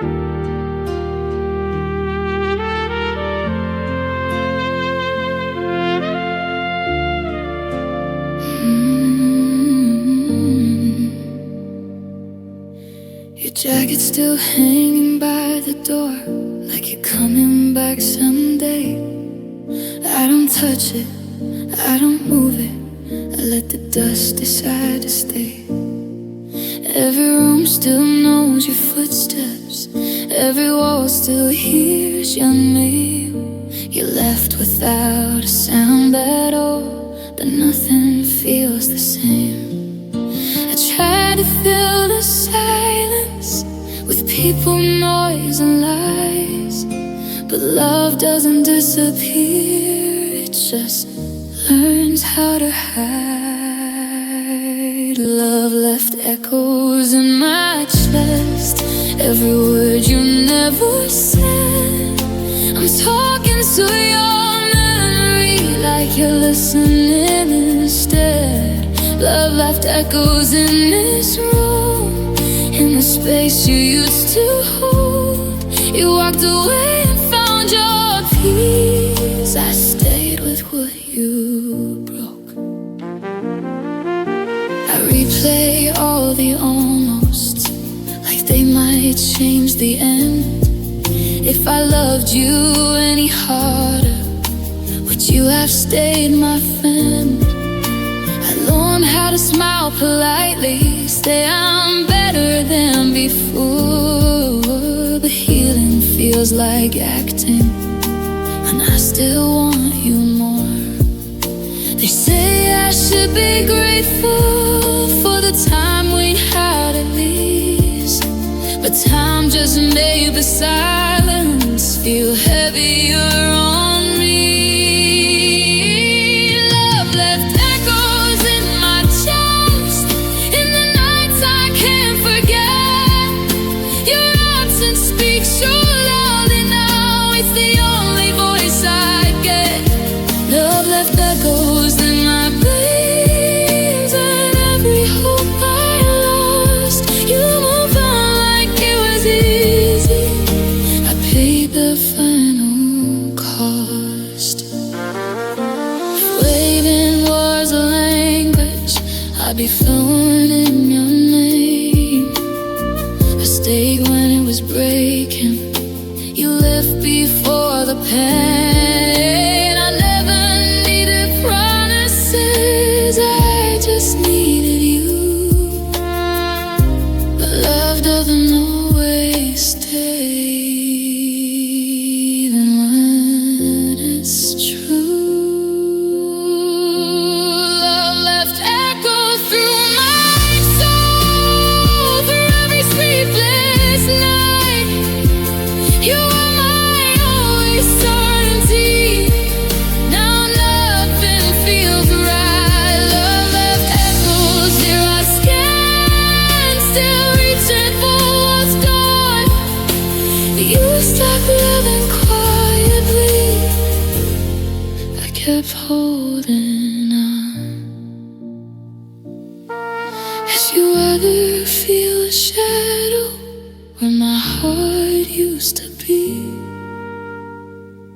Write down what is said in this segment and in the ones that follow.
Your jacket's still hanging by the door, like you're coming back someday. I don't touch it, I don't move it, I let the dust decide to stay. Every room still knows your footsteps, every wall still hears your name. You left without a sound at all, but nothing feels the same. I tried to fill the silence with people, noise and lies, but love doesn't disappear, it just learns how to hide. Love left echoes in my chest, every word you never said. I'm talking to your memory like you're listening instead. Love left echoes in this room, in the space you used to hold. You walked away and found your peace. I stayed with what you broke. I replay all the almosts, like they might change the end. If I loved you any harder, would you have stayed my friend? I learned how to smile politely, say I'm better than before, but healing feels like acting, and I still want you more. They say I should be grateful for the time we had at least, but time just made the silence feel heavier on me. Love left echoes in my chest, in the nights I can't forget. Your absence speaks so loudly now, it's the only voice I get. Love left echoes in my dreams, and every hope I lost. You move on like it was easy, I paid the final cost. If waving was a language, I'd be fluent in your name. I stayed when it was breaking, you left before the pain. I never needed promises, I just needed you. But love doesn't always stay, even when it's true. Love left echoes through my soul, for every sleepless night. You were my only certainty, now nothing feels right. Love left echoes, here I scan, still reaching for what's gone. You stopped loving quietly, I kept holding on. Did you ever feel a shadow where my heart used to be?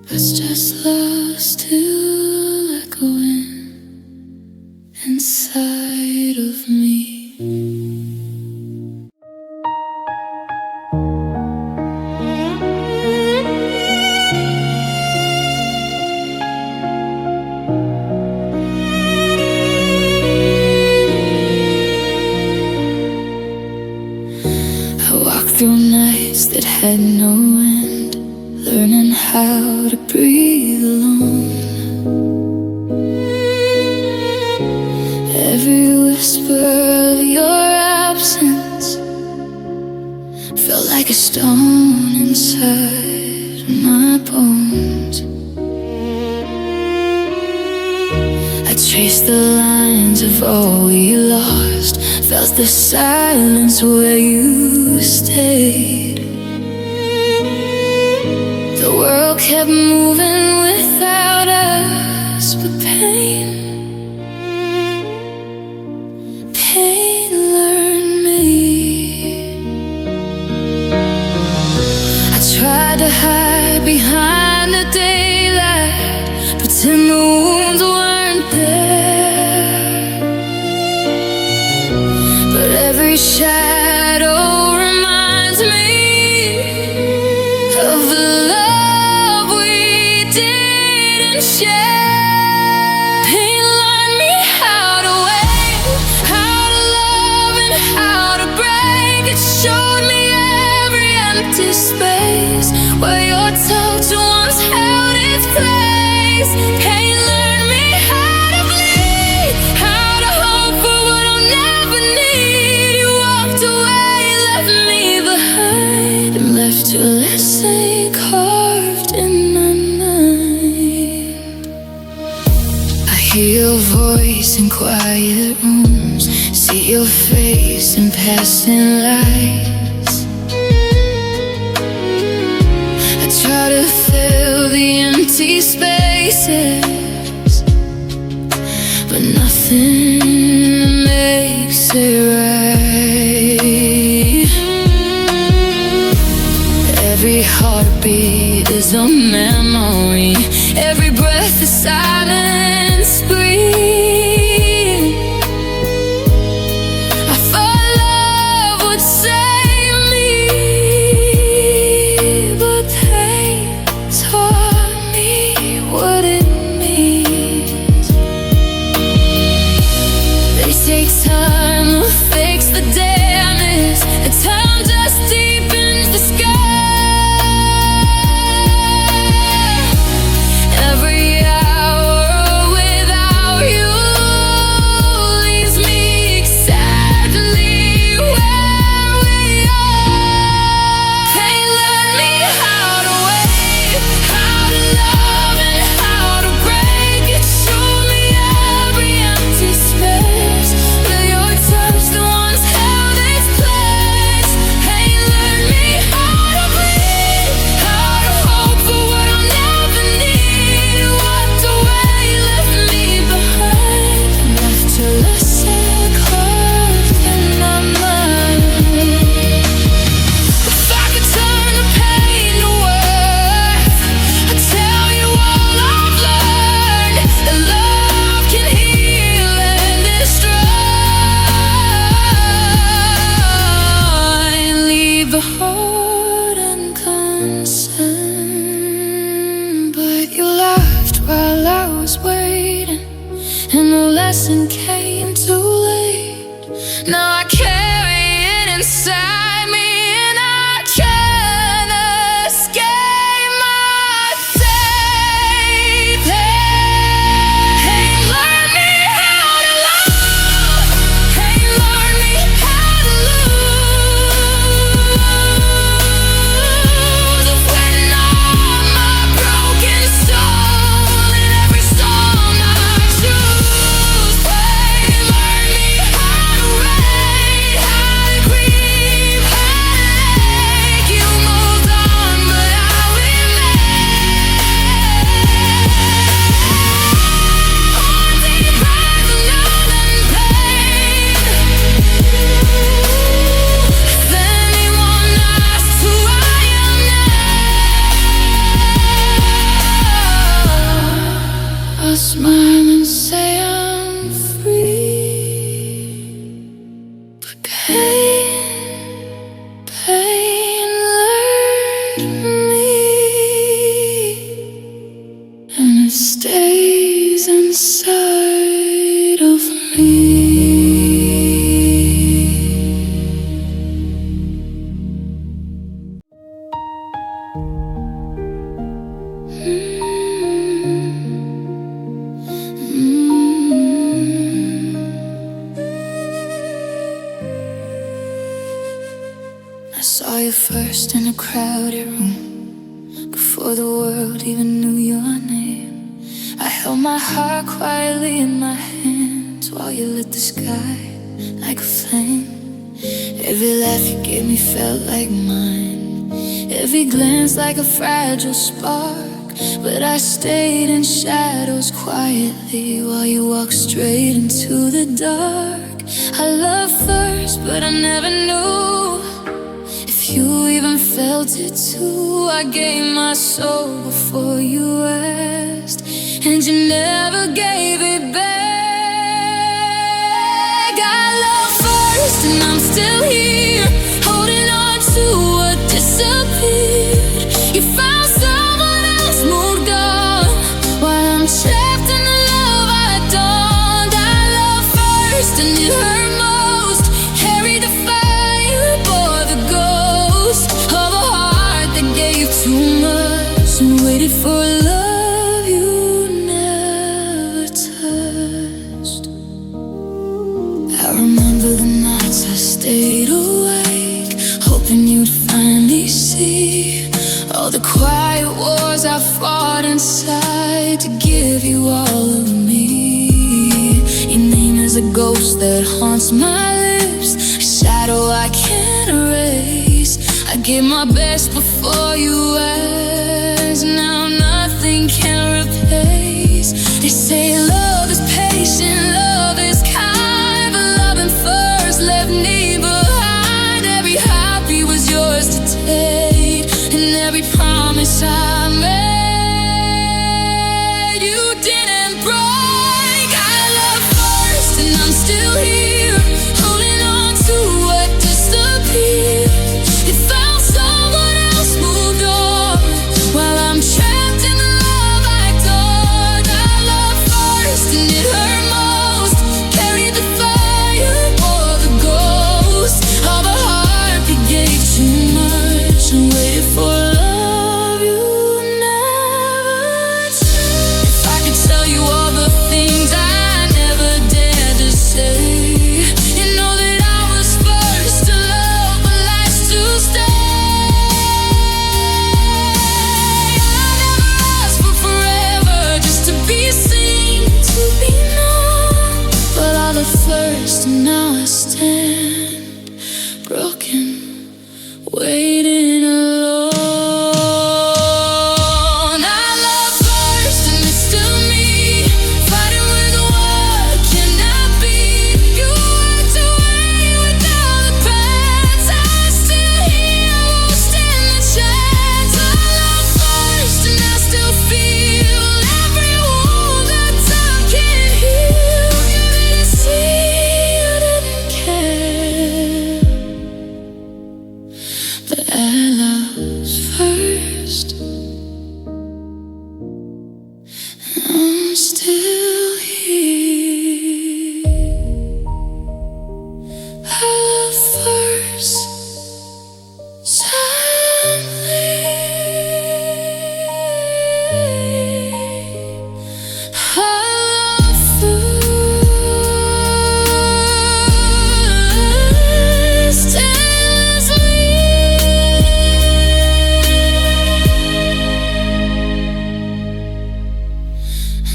That's just love still echoing inside of me. I walked through nights that had no end, learning how to breathe alone. Every whisper of your absence felt like a stone inside my bones. I traced the lines of all we lost, felt the silence where you stayed. The world kept moving without us, but pain learned me. hide behind the daylight, pretend the wounds weren't there. But every shadow reminds me of the love we didn't share. Pain learned me how to wait, how to love and how to break. It showed me every empty space where your touch once held its place. Pain learned me how to bleed, how to hope for what I'll never need. You walked away, left me behind, and left your lesson carved in my mind. I hear your voice in quiet rooms, see your face in passing lights. I try to fill the empty spaces, but nothing makes it right. Every heartbeat is a memory, every breath is silence breathe. I thought love would save me, but pain taught me what it means. They take time to fix the damage, and time just deepens the sky. Every hour without you leaves me exactly where we are. Pain learned me how to wait, how to love and how to break. It showed me every empty space where your touch once held its place. Pain learned me how to bleed, how to hope for what I'll never need. You walked away, left me behind, and left your lesson carved in my mind. If I could turn the pain to worth, I'd tell you all I've learned, that love can heal and destroy. Leave the heart unconcerned, but you laughed while I was waiting, and the lesson came too late. Now I carry it inside me, and I can't escape my fate. Pain learned me how to love, pain learned me how to lose. When all my broken soul in every song I choose. Pain learned me how to wait, how to grieve, how to ache. You moved on, but I remain. Haunted by the northern pain. If anyone asks who I am now, I'll smile and say I'm free. But pain learned me, and it stays inside of me. I saw you first in a crowded room, before the world even knew your name. I held my heart quietly in my hands while you lit the sky like a flame. Every laugh you gave me felt like mine, every glance like a fragile spark. But I stayed in shadows quietly while you walked straight into the dark. I loved first, but I never knew if You even felt it too. I gave my soul before you asked, and you never gave it back. I loved first, and I'm still here, holding on to what disappeared. You found someone else, moved on, while I'm trapped in the love I don't. I loved first, and it hurt most. Carried the fire, bore the ghost of a heart that gave too much and waited for love you never touched. I remember the nights I stayed awake, hoping you'd finally see all the quiet wars I fought inside to give you all of me. Your name is a ghost that haunts my lips, a shadow I can't erase. I gave my best before you asked, now nothing can replace. They say love is patient, love is kind, but loving first left me behind. Every heartbeat was yours to take, and every promise I made you didn't break. I loved first, and I'm still here, holding on to what disappeared. It found someone else, moved on, while I'm trapped in the love I adored. I loved first, and it hurt most. Carried the fire, bore the ghost of a heart that gave too much and waited for love you never touched. If I could tell you all the things I never dared to say, you know that I was first to love, but last to stay. I never asked for forever, just to be seen, to be known, but I loved first, and now I stand broken, waiting alone. I love first, and it's still me, fighting with what cannot be. You walked away without the past. I'm still here, I won't stand the chance. I love first, and I still feel every wound that time can't heal. You didn't see, you didn't care, but I lost first. I'm still here. I love first, silently. I love first, endlessly.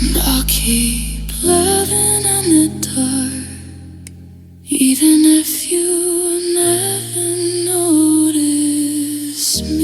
And I'll keep loving in the dark, even if you never notice me.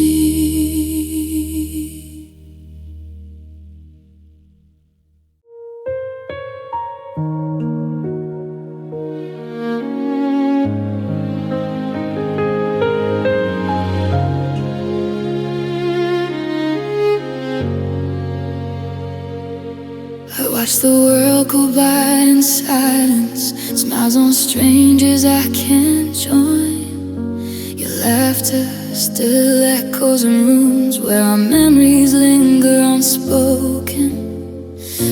I watch the world go by in silence, smiles on strangers I can't join. Your laughter still echoes in rooms where our memories linger unspoken.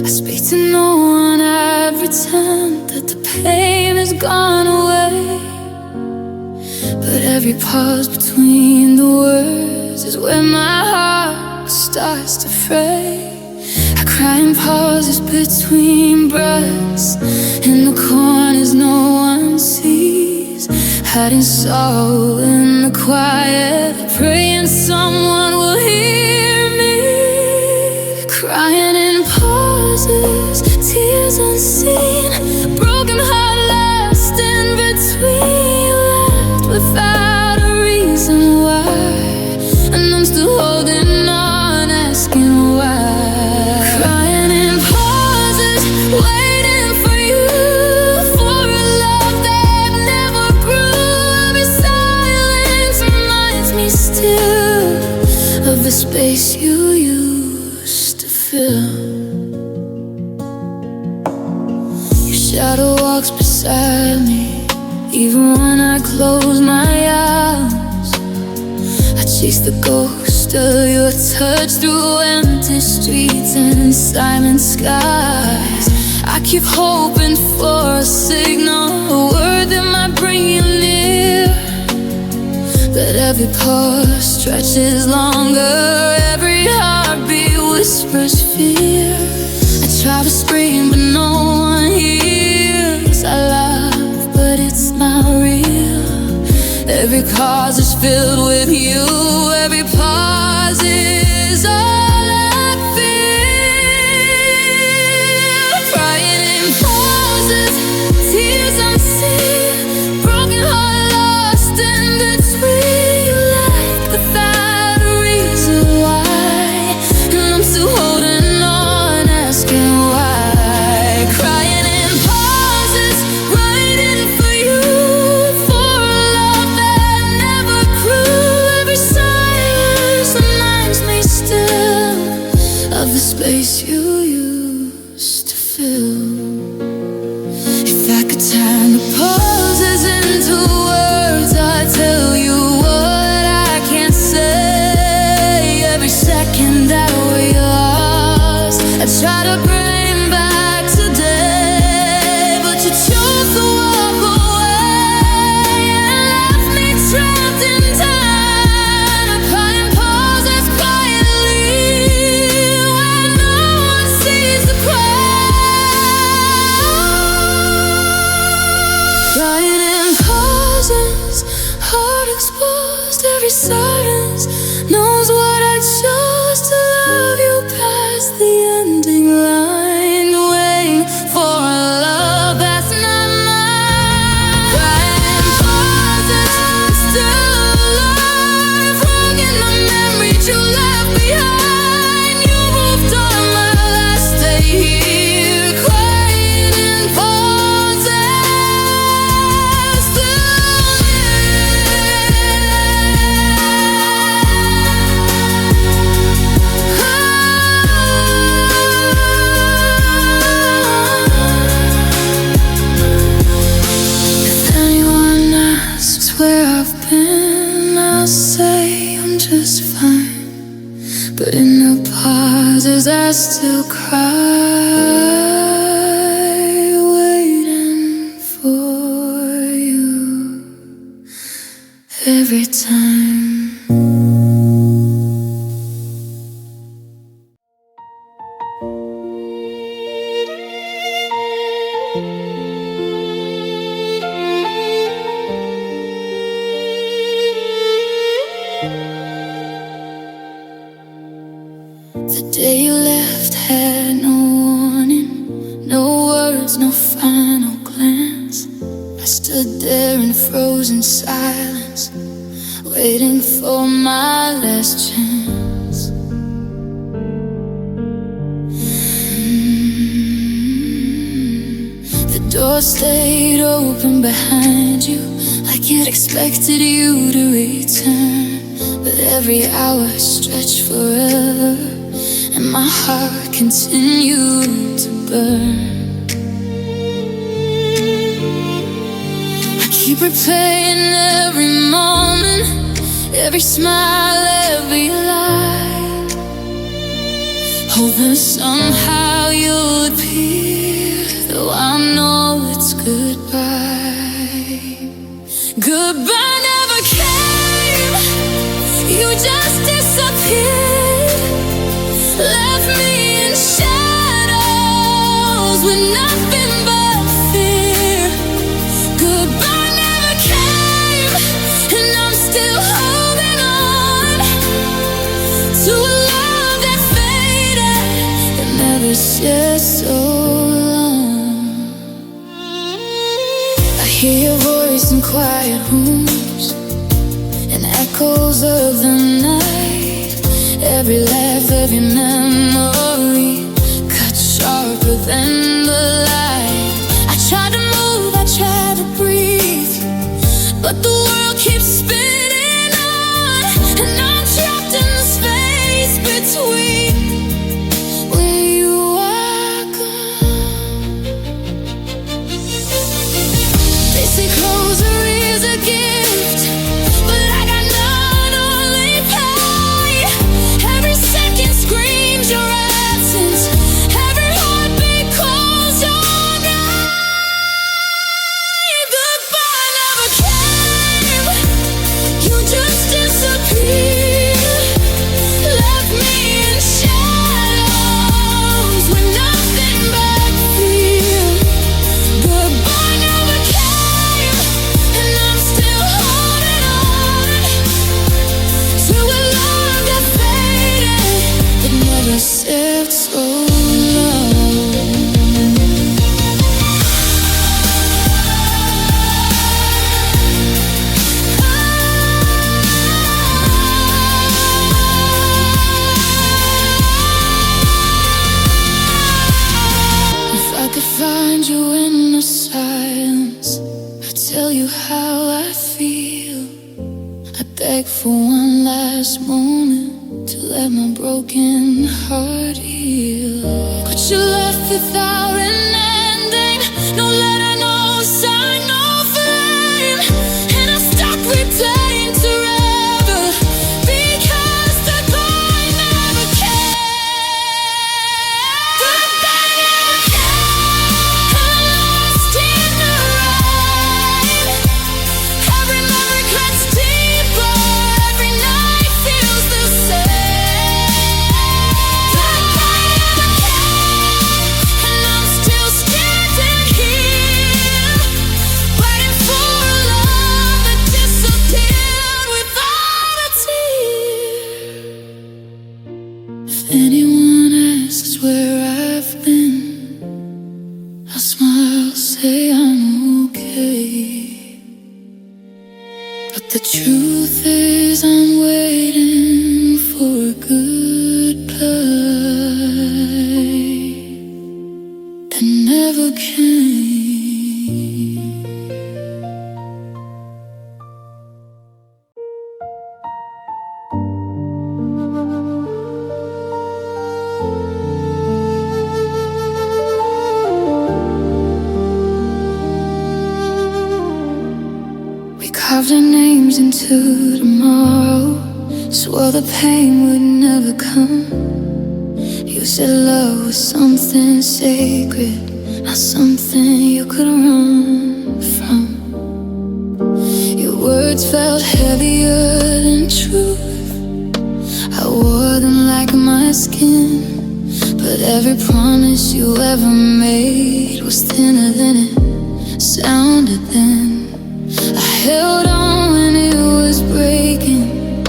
I speak to no one, I pretend that the pain has gone away, but every pause between the words is where my heart starts to fray. I cry in pauses between breaths, in the corners no one sees, hiding sorrow in the quiet, praying someone will hear me. Crying in pauses, tears unseen, broken heart lost in between, left without a reason why, and I'm still holding on, asking why. Crying in pauses, waiting for you, for a love that never grew. I'll be silent, reminds of the space you used to fill. Your shadow walks beside me, even when I close my eyes. I chase the ghost of your touch through empty streets and silent skies. I keep hoping for a signal, a word that might bring you near. But every pause stretches longer, every heartbeat whispers fear. I try to scream but no one hears. I laugh but it's not real. Every cause is filled with you. Every pause is all I feel. Crying in pauses, tears unseen, broken heart lost in between. You like the bad reason why, and I'm still holding on, asking why. Crying in pauses, waiting for you, for a love that never grew. Every silence reminds me still of the space you used to fill. If I could turn the pauses into words, I'd tell you what I can't say. Every second that we lost, I try to bring back today, but you chose to walk away and left me trapped in time. I cry in pauses quietly when no one sees the cry. Crying in pauses, heart exposed. Every silence knows what I chose to love you past the ending line, waiting for a love that's not mine. Crying in pauses, still alive, wronging the memories you left behind. You moved on my last day here. Crying in pauses, still If anyone asks where I've been, I'll say I'm just fine. But in the pauses I still cry, waiting for you every time. The day you left had no warning, no words, no final glance. I stood there in frozen silence, waiting for my last chance. The door stayed open behind you, like it expected you to return. But every hour stretched forever, and my heart continued to burn. I keep replaying every moment, every smile, every lie, hoping somehow you'll appear, though I know it's goodbye. Goodbye never came, you just disappeared, left me in shadows with nothing but fear. Goodbye never came, and I'm still holding on to a love that faded and never said so long. I hear your voice in quiet rooms and echoes of the night. Every laugh, every memory cut sharper than the light. I try to move, I try to breathe, but the world keeps spinning on, and I'm trapped in the space I beg for one last moment to let my broken heart heal. But you left without an ending, no letter, no sign, no flame. And I stuck replaying forever because the boy never came. The boy never came. I'm lost in the rain. Every memory cuts deeper, every night feels the same. The boy never came, and I'm still standing here, waiting for a love that disappeared without a tear. If anyone asks where I've been, I'll smile, say I'm okay. But the truth is I'm waiting for a goodbye that never came. We carved our names into tomorrow, swore the pain would never come. You said love was something sacred, not something you could run from. Your words felt heavier than truth. I wore them like my skin, but every promise you ever made was thinner than it sounded then. I held on when it was breaking,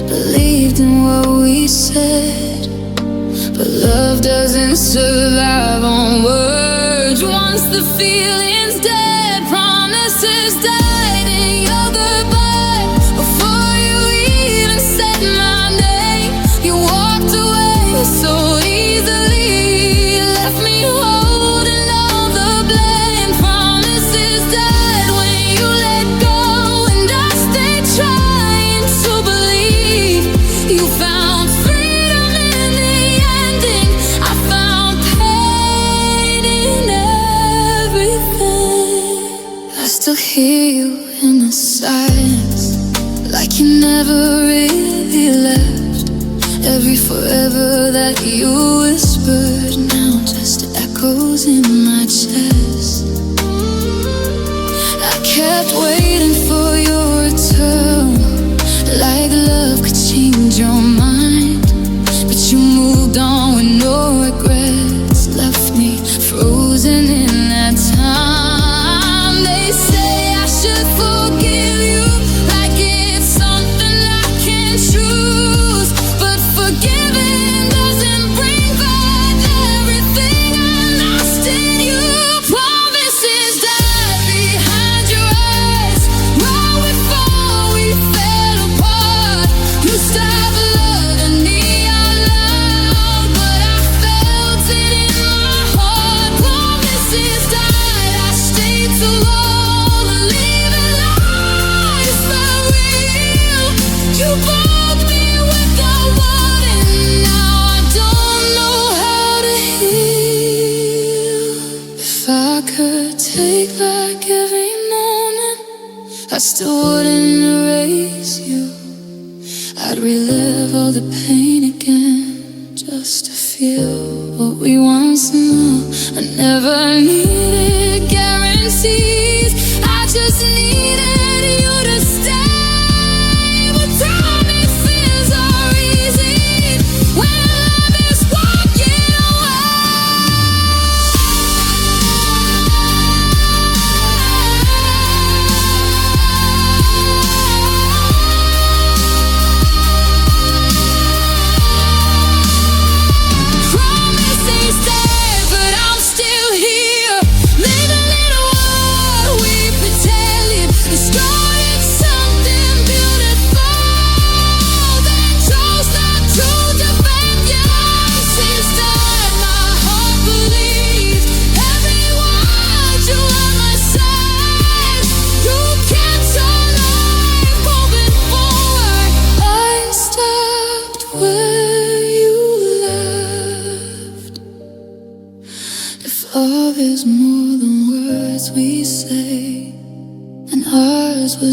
believed in what we said, but love doesn't survive on words. Once the feeling's dead, promises died in your goodbye. Before you even said my name, you walked away so easily, left me holding all the blame. Promises died when you let go, and I stayed trying to believe. You found freedom in the ending, I found pain in everything. I still hear you in the silence, like you never really left. Every forever that you whispered now just echoes in my chest. I kept waiting for your return, like love could change your mind. But you moved on with no regrets, left me frozen in that time. They say I should forgive you, like it's something I can choose. But forgiving doesn't bring back everything I lost in you. Promises died behind your eyes, right before we fell apart. You stopped loving me out loud, but I felt it in my heart. Promises died, I stayed too long, believing lies were real. You broke me with the word, and now I don't know how to heal. If I could take back every moment, I still wouldn't erase you. I'd relive all the pain again, just to feel what we once knew. I never needed guarantees, I just needed you to stay. But promises are easy when love is walking away. Promises dead, but I'm still here,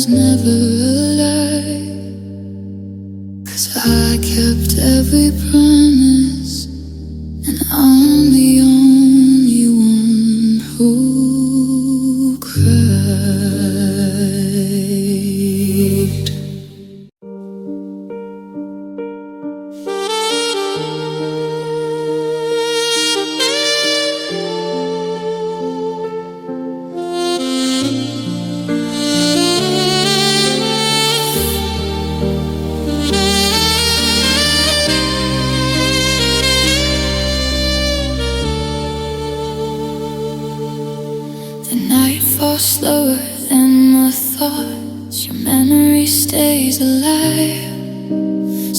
was never alive, 'cause I kept every promise, and I'm the only one who cried. The night falls slower than my thoughts. Your memory stays alive.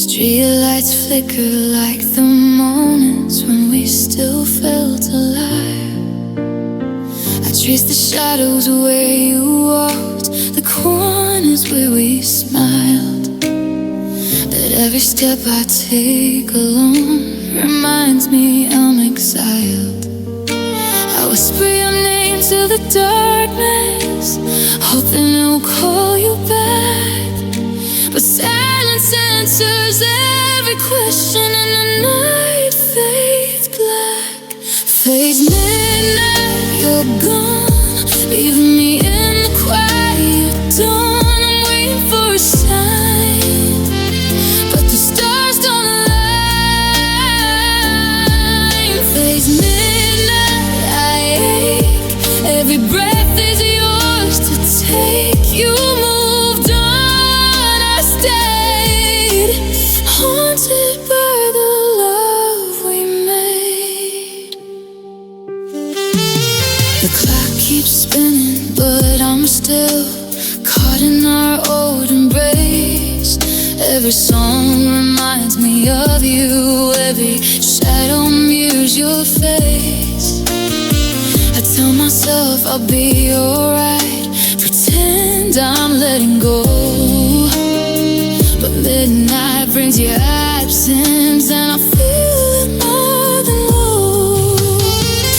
Streetlights flicker like the moments when we still felt alive. I trace the shadows where you walked, the corners where we smiled. But every step I take alone reminds me I'm exiled. I whisper your name to the darkness, hoping it will call you back. But silence answers every question, and the night fades black. Fades midnight, you're gone, leaving me in the quiet dawn. I'm waiting for a sign, but the stars don't align. Fades midnight, I ache. Every breath is yours to take. You moved on, I stayed, haunted by the love we made. The clock keeps spinning, but I'm still caught in our old embrace. Every song reminds me of you, every shadow mirrors your face. I tell myself I'll be alright, pretend I'm letting go. But midnight brings your absence, and I feel it more than low.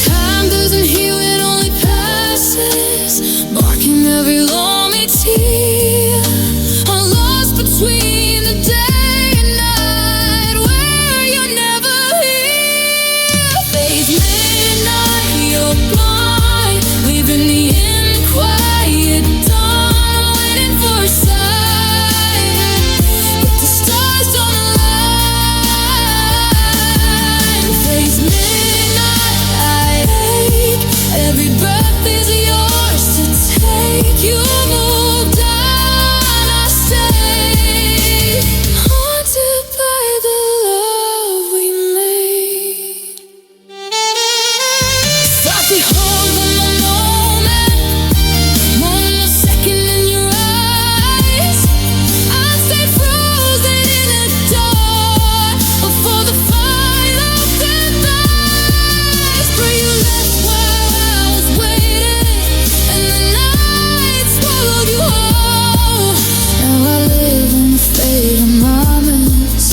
Time doesn't heal, it only passes, marking every lonely tear. I'm lost between the day and night, where you're never here. Fades midnight, you're blind, leaving me in the quiet dawn, waiting for a sign, but the stars don't align. Fades midnight, I ache. Every breath is yours to take. You moved on, I stayed, haunted by the love we made. Frosty holes in the moment, moment a second in your eyes. I stayed frozen in the dark before the fight of goodbyes. For you left while I was waiting, and the night swallowed you whole. Now I live in the fate of moments,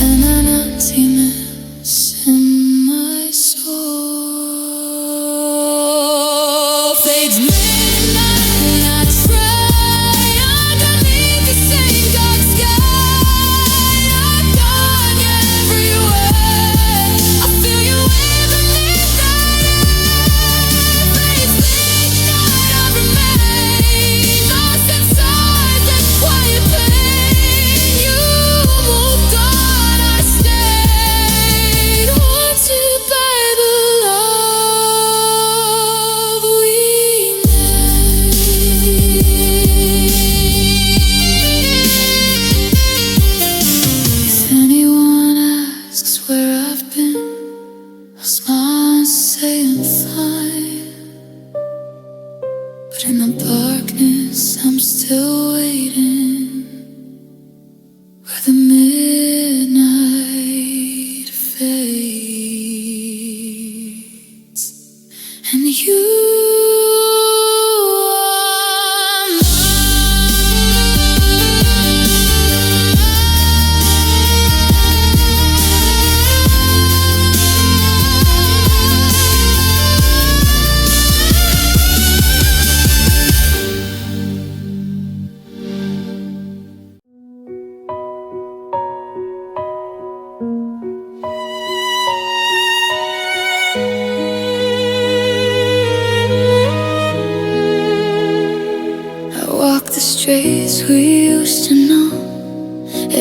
and an emptiness in my soul. Fades midnight, and I try underneath the same dark sky. I've gone everywhere, I feel you with midnight. Fades midnight, I remain lost inside this quiet pain. You moved on, I stayed, haunted by the love we made. If anyone asks where I've been, I'll smile and say I'm fine. But in the darkness, I'm still waiting, where the midnight fades, and you are mine.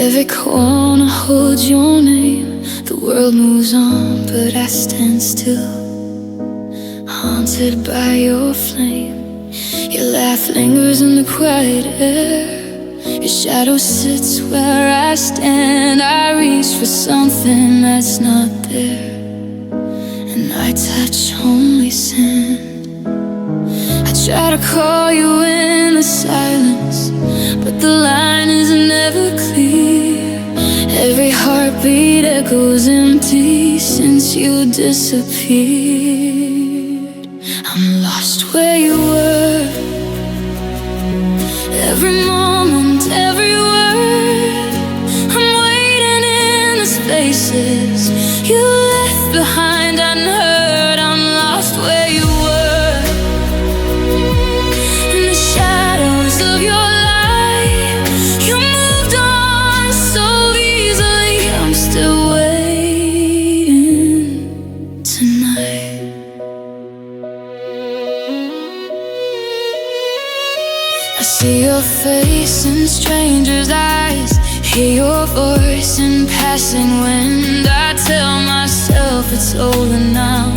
Every corner holds your name. The world moves on, but I stand still, haunted by your flame. Your laugh lingers in the quiet air. Your shadow sits where I stand. I reach for something that's not there, and I touch only sand. I try to call you in the silence, but the line is never clear. Every heartbeat echoes empty since you disappeared. I'm lost where you were. Every moment, every word, I'm waiting in the spaces you left behind unheard. I'm lost where you were, in the shadows of your life. You moved on so easily. I'm still waiting tonight. I see your face in strangers' eyes, hear your voice in passing wind. I tell myself it's over now,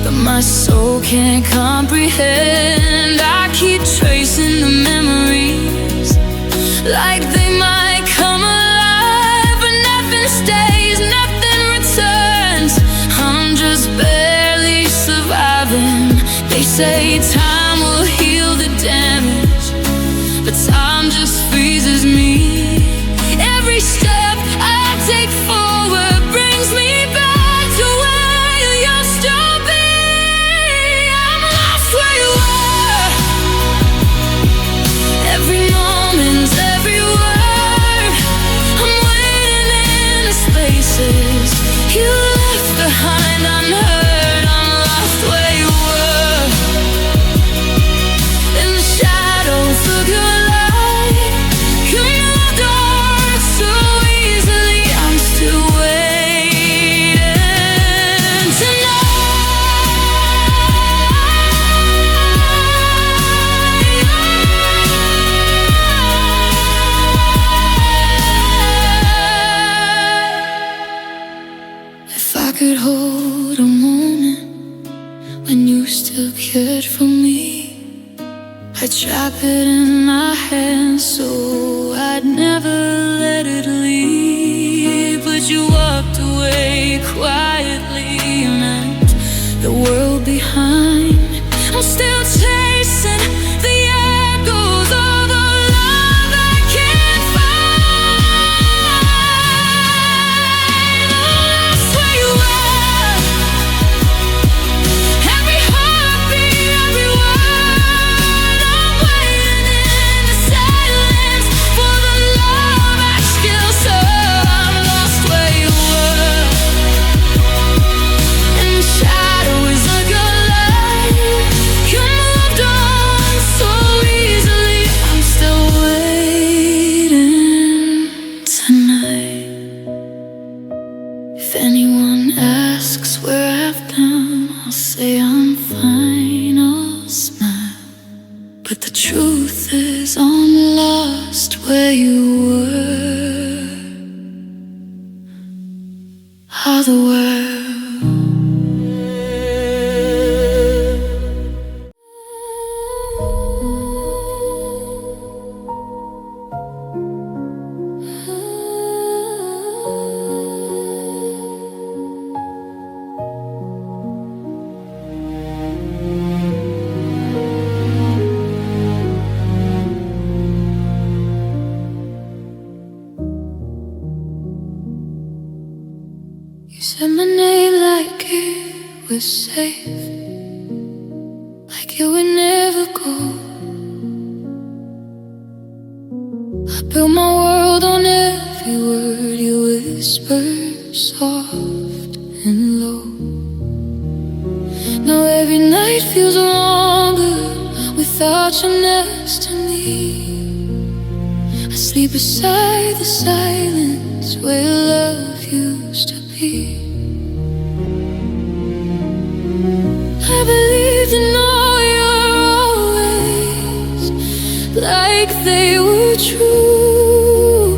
but my soul can't comprehend. I keep tracing the memories like they might come alive, but nothing stays, nothing returns. I'm just barely surviving. They say time will heal the damage, but time just freezes me. Every step I take forward brings me back to where you used to be. I'm lost where you were. Every moment, every word, I'm waiting in the spaces you left behind unheard. I'm lost where you were, in the shadows of your life. You moved on so easily. I'm still waiting tonight. If I could hold a moment when you still cared for me, I'd trap it in my hands so I'd never let it leave. But you walked away quietly, left the world behind. I'm still chasing the echoes of a love I can't find. That's where you were. Every heartbeat, every word, I'm waiting in the silence for the love I still serve. I'm lost where you were, in the shadows of your life. You moved on so easily. I'm still waiting tonight. If anyone asks where I've been, I'll say I'm fine, I'll smile. But the truth is I'm lost where you were. How the world You said my name like it was safe, like it would never go. I built my world on every word you whispered, soft and low. Now every night feels longer without you next to me. I sleep beside the silence where your love used to be. I believed in all your always, like they were true.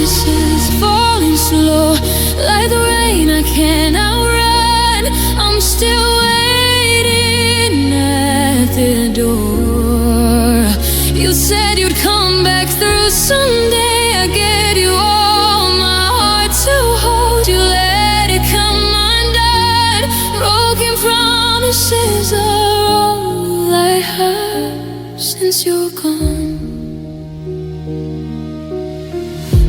promises falling slow, like the rain I can't outrun. I'm still waiting at the door. You said you'd come back through someday. I gave you all my heart to hold. You let it come undone. Broken promises are all I have since you're gone.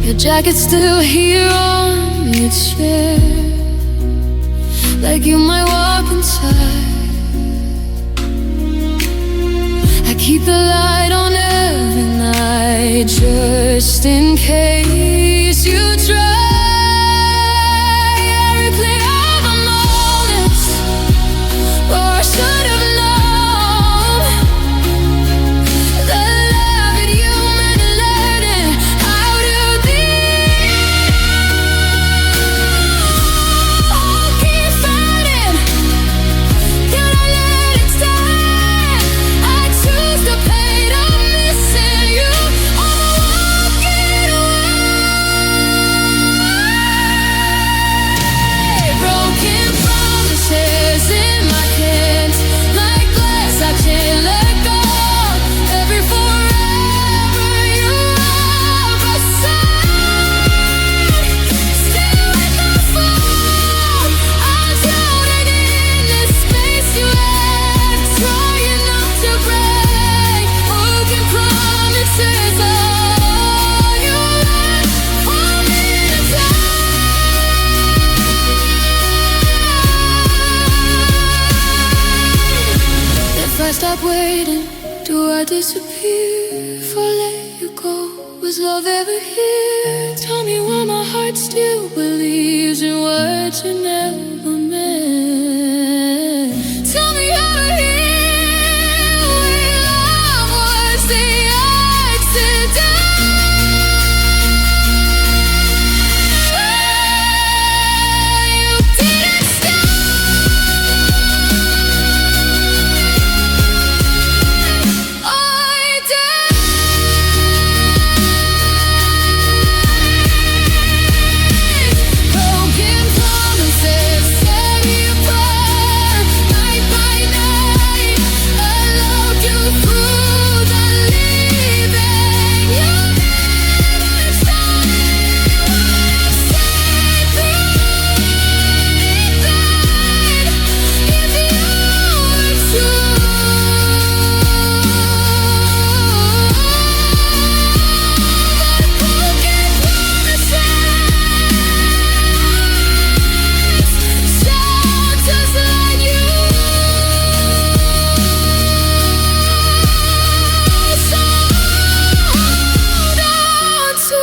Your jacket's still here on your chair, like you might walk inside. I keep the light on every night, just in case you try. I replay all the moments where I should have known the love that you meant, learning how to be. I'll keep fighting. Can I let it stand? I choose the pain of missing you. I'm walking away. Broken promises in my hands, like glass I can't let go. Every forever you are beside. Stay with the fall. I'm drowning in this space you had, trying not to break. Broken promises all you left for me to take. If I stop waiting, do I disappear? If I let you go, was love ever here? Tell me why my heart still believes in words you never meant. Tell me how to heal when love was the accident. You didn't stay. I did. Broken promises tear me apart, night by night. I loved you through the leaving. You never told me what I said through me died. If you were true, broken promises sound just like you. So hold on to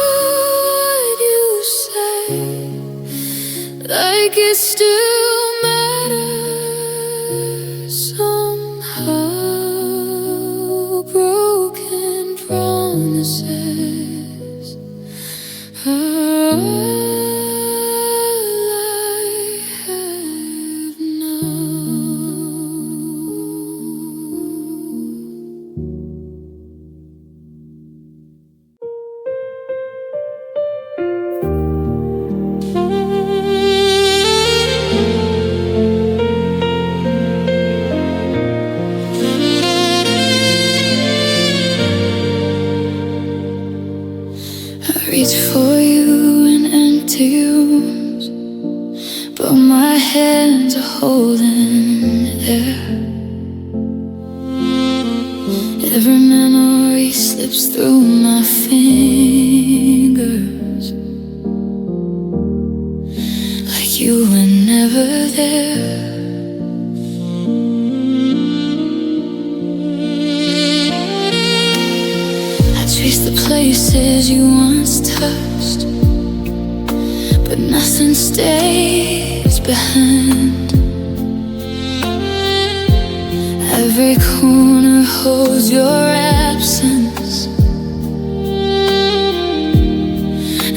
what you say, like it still matters somehow. Broken promises are all I have known. I reach for you in empty rooms, but my hands are holding air. Every memory slips through my fingers, like you were never there. I trace the places you once touched, but nothing stays behind. Every corner holds your absence,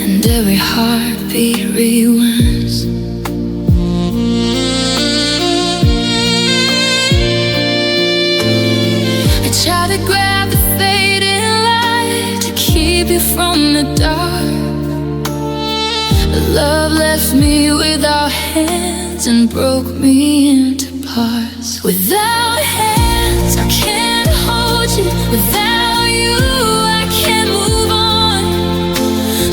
and every heartbeat rewinds. I try to grab the fading light to keep you from the dark, But love left me without hands and broke me into parts. Without hands, I can't hold you. Without you, I can't move on.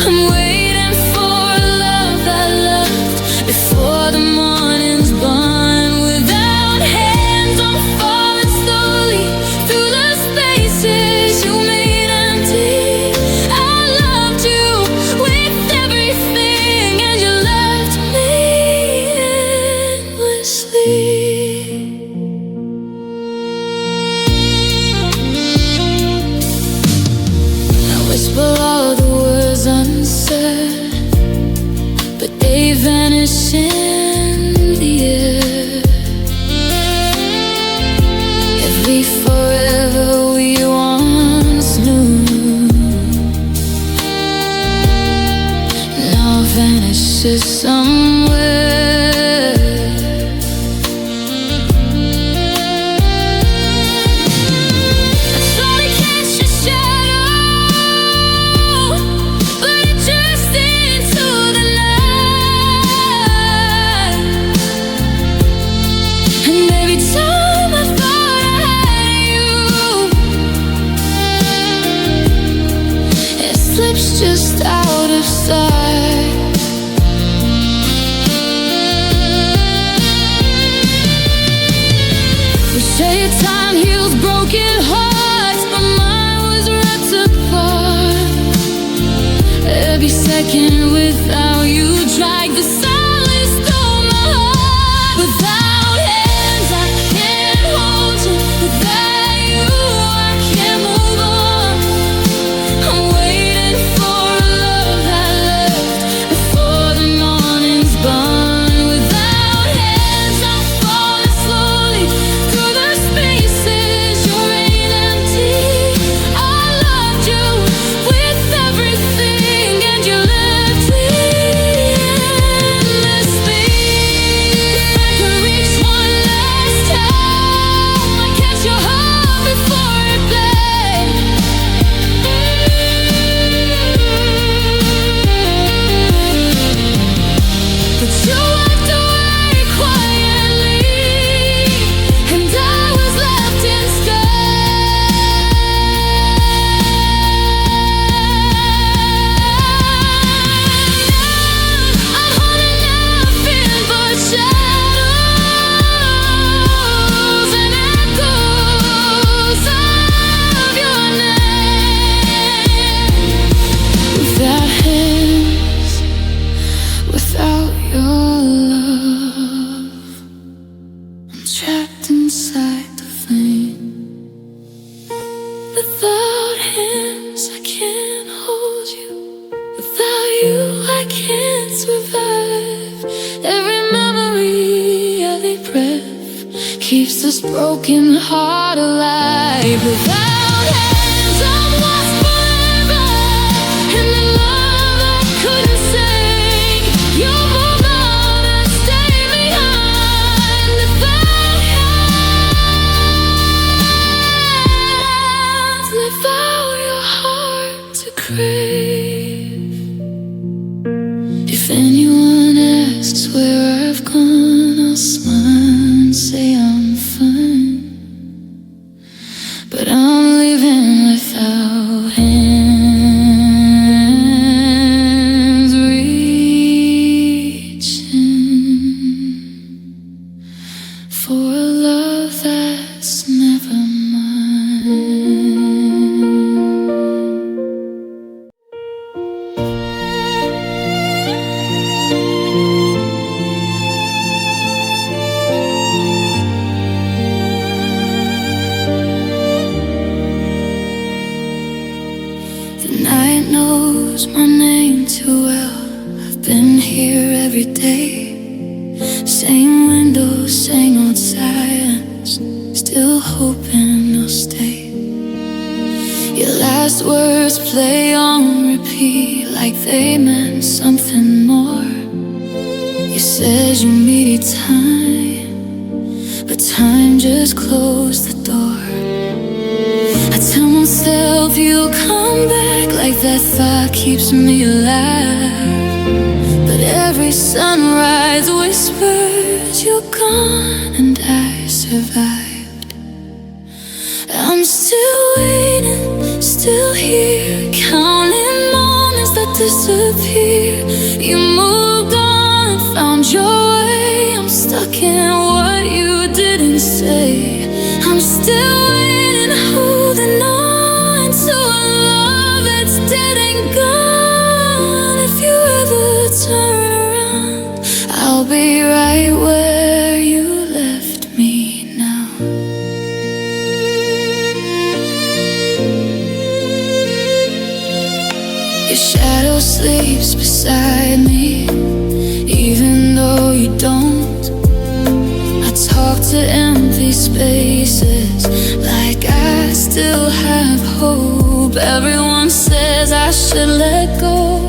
I'm waiting for a love I loved before the morning's gone. Without hands, I'm falling slowly through the spaces you made empty. I loved you with everything, and you left me endlessly. I whisper all the words unsaid, but they vanish in the air. Every forever we once knew now vanishes somewhere. I tried to catch your shadow, but it drifts into the night. And every time I thought I had you, it slips just out of sight. We say time heals broken hearts, but mine was ripped apart. Every second without you dragged the silence through my heart. Without hands, I can't hold you. Without you, I can't move on. I'm waiting for a love I left before the morning's gone. Without hands, I'm falling slowly through the spaces you made empty. I loved you with everything, and you left me endlessly. If I could reach one last time, I'd catch your heart before it bled. But you walked away quietly, and I was left instead. I'm holding nothing but shadows and echoes of your name. Without hands, without your love, I'm trapped inside the flame. Without hands, I can't hold you. Without you, I can't survive. Every memory, every breath keeps this broken heart alive. Without hands, I'm lost forever in the love I couldn't sing. You move on and stay behind. Without hands, without your heart to crave. If anyone asks where I've gone, I'll smile and say I'm fine. But I'm leaving without hands reaching for a love that's never mine. The night knows my name too well. I've been here every day. Same windows, same old silence. Still hoping you'll stay. Your last words play on repeat like they meant something more. You said you needed time, but time just closed the door. I tell myself you'll come back, like that thought keeps me alive. But every sunrise whispers you're gone and I survived. I'm still waiting, still here, counting moments that disappear. You moved on, found your way. I'm stuck in what you didn't say. I'm still waiting, holding on to a love that's dead and gone. If you ever turn around, I'll be right where you left me now. Your shadow sleeps beside me, even though you don't. I talk to empty spaces like I still have hope. Everyone says I should let go,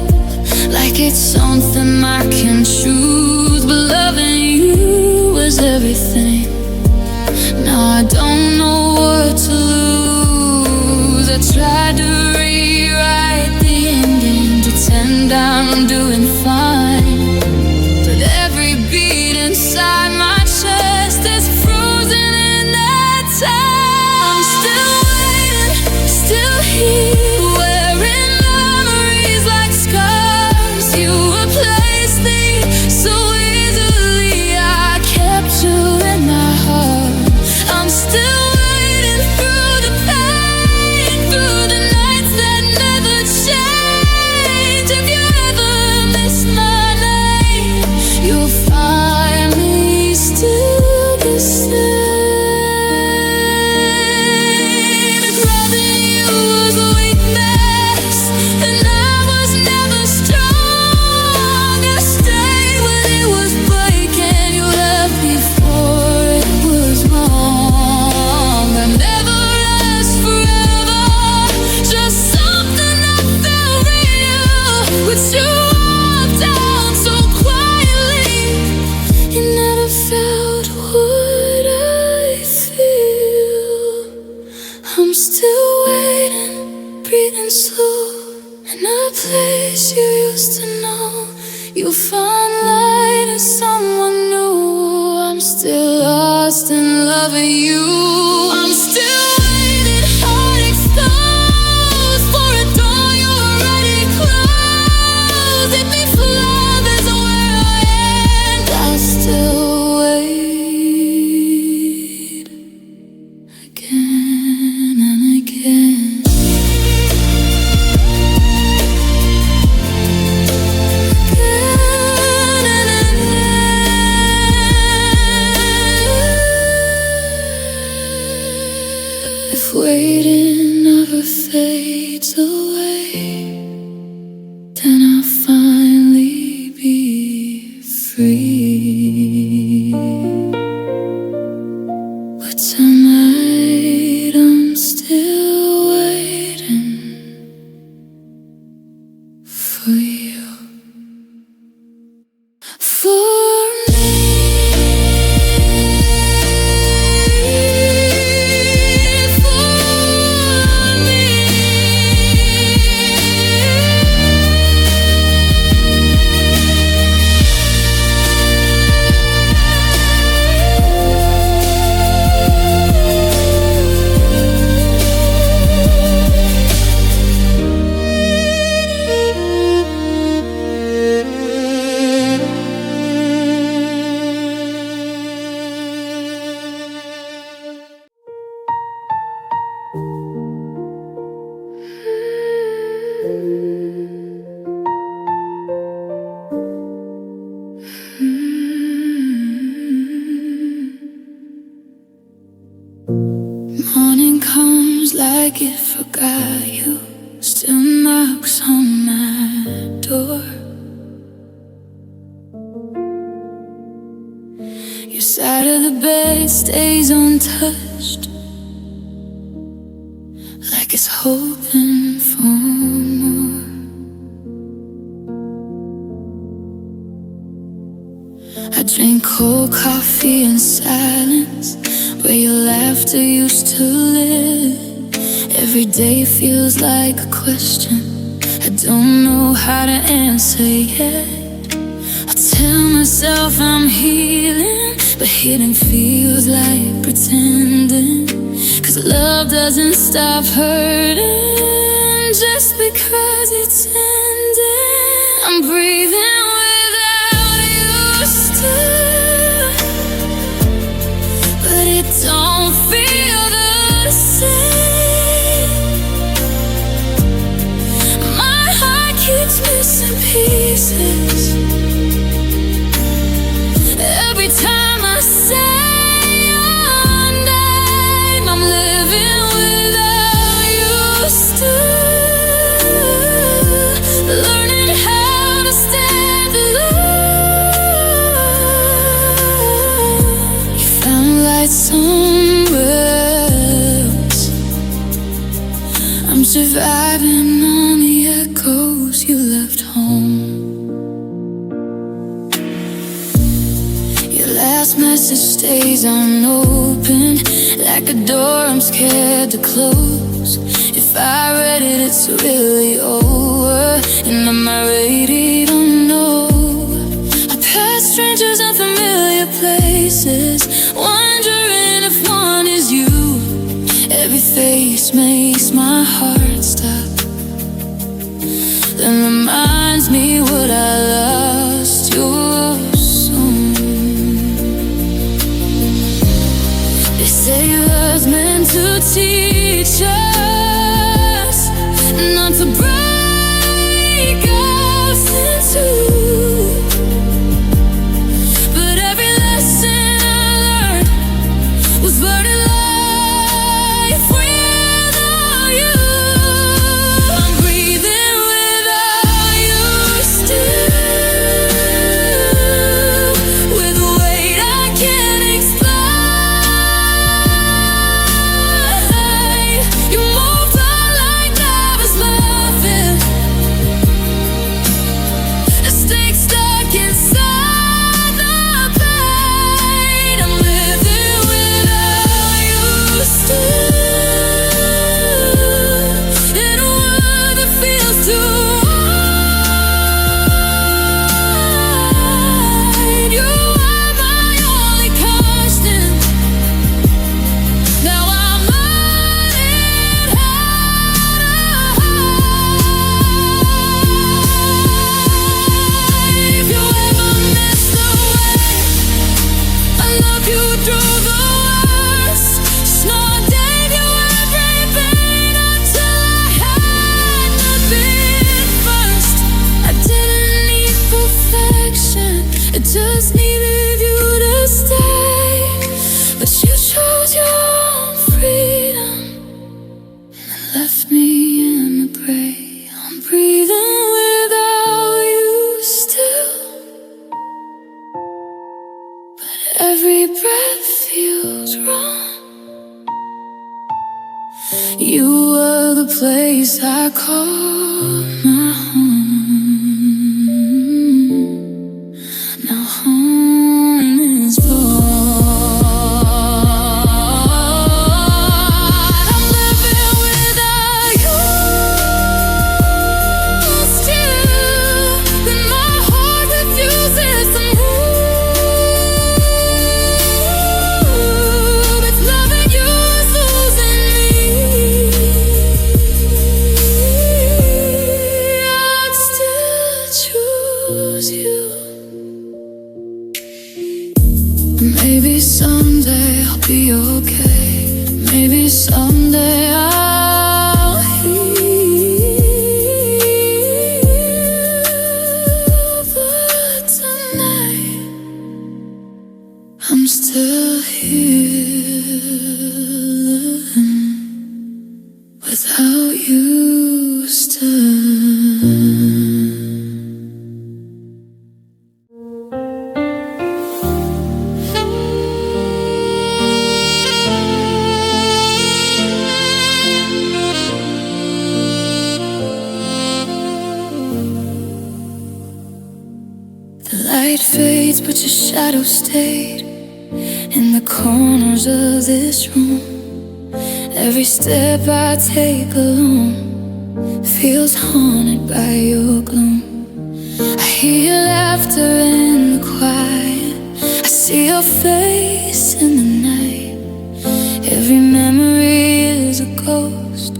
like it's something I can choose. But loving you was everything. Now I don't know what to lose. I tried to rewrite the ending, pretend I'm doing fine, but every beat inside my chest is frozen in that time. I'm still waiting, still here, wearing memories like scars. You replaced me so easily, I kept you in my heart. I'm still waiting through the pain, through the nights that never change. If you ever miss my name, you'll find me still the same. If loving you was a weakness, then I was never strong. I stayed when it was breaking. You left before it was wrong. I never last forever, just something that felt real. But you walked out so quietly, you never felt what I feel. I'm still waiting, breathing slow, in a place you used to know. You'll find light in someone new. I'm still lost in loving you. I'm still waiting, heart exposed for a door you already closed. If me for love isn't where I end, I'll still wait again and again. Again and again. If waiting never fades away, then I'll finally be free. But tonight I'm still waiting for you, for me, for me. Morning comes like it forgot you, still knocks on my door. Your side of the bed stays untouched, like it's hoping for more. I drink cold coffee in silence, where your laughter used to live. Every day feels like a question I don't know how to answer yet. Tell myself I'm healing, but healing feels like pretending. 'Cause love doesn't stop hurting just because it's ending. I'm breathing without you still, but it don't feel the same. My heart keeps missing pieces. Every time I say your name, I'm living without you still, learning how to stand alone. You found light somewhere else. I'm surviving on the echoes you left home. Last message stays unopened, like a door I'm scared to close. If I read it, it's really over, and I'm not ready to know. I pass strangers in familiar places, wondering if one is you. Every face makes my heart stop, then reminds me what I lost. Your song. Say love's meant to teach us not to break us in two. But every lesson I learned was burning life without you. I'm breathing without you still, with a weight I can't explain. Just needed you to stay, but you chose your own freedom and left me in the gray. I'm breathing without you still, but every breath feels wrong. You were the place I call my home. Maybe someday I'll be okay. Maybe someday I'll heal. But tonight I'm still here without you still. The light fades, but your shadow stayed in the corners of this room. Every step I take alone feels haunted by your gloom. I hear your laughter in the quiet. I see your face in the night. Every memory is a ghost.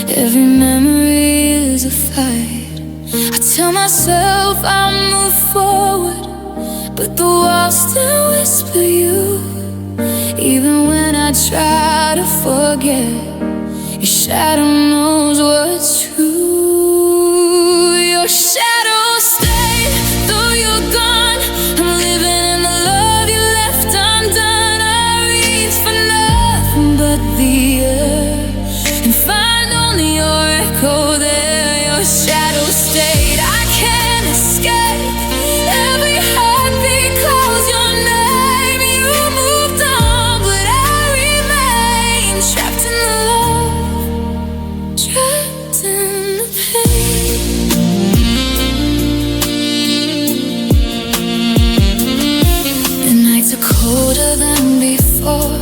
Every memory is a fight. I tell myself I'll move forward, but the walls still whisper you. Even when I try to forget, your shadow knows what's true. Your shadow stayed, though you're gone. I'm living in the love you left undone. I reach for nothing but the air and find only your echo there. Your shadow stayed, I can't escape. Every heartbeat calls your name. You moved on, but I remain trapped in the love, trapped in the pain. The nights are colder than before,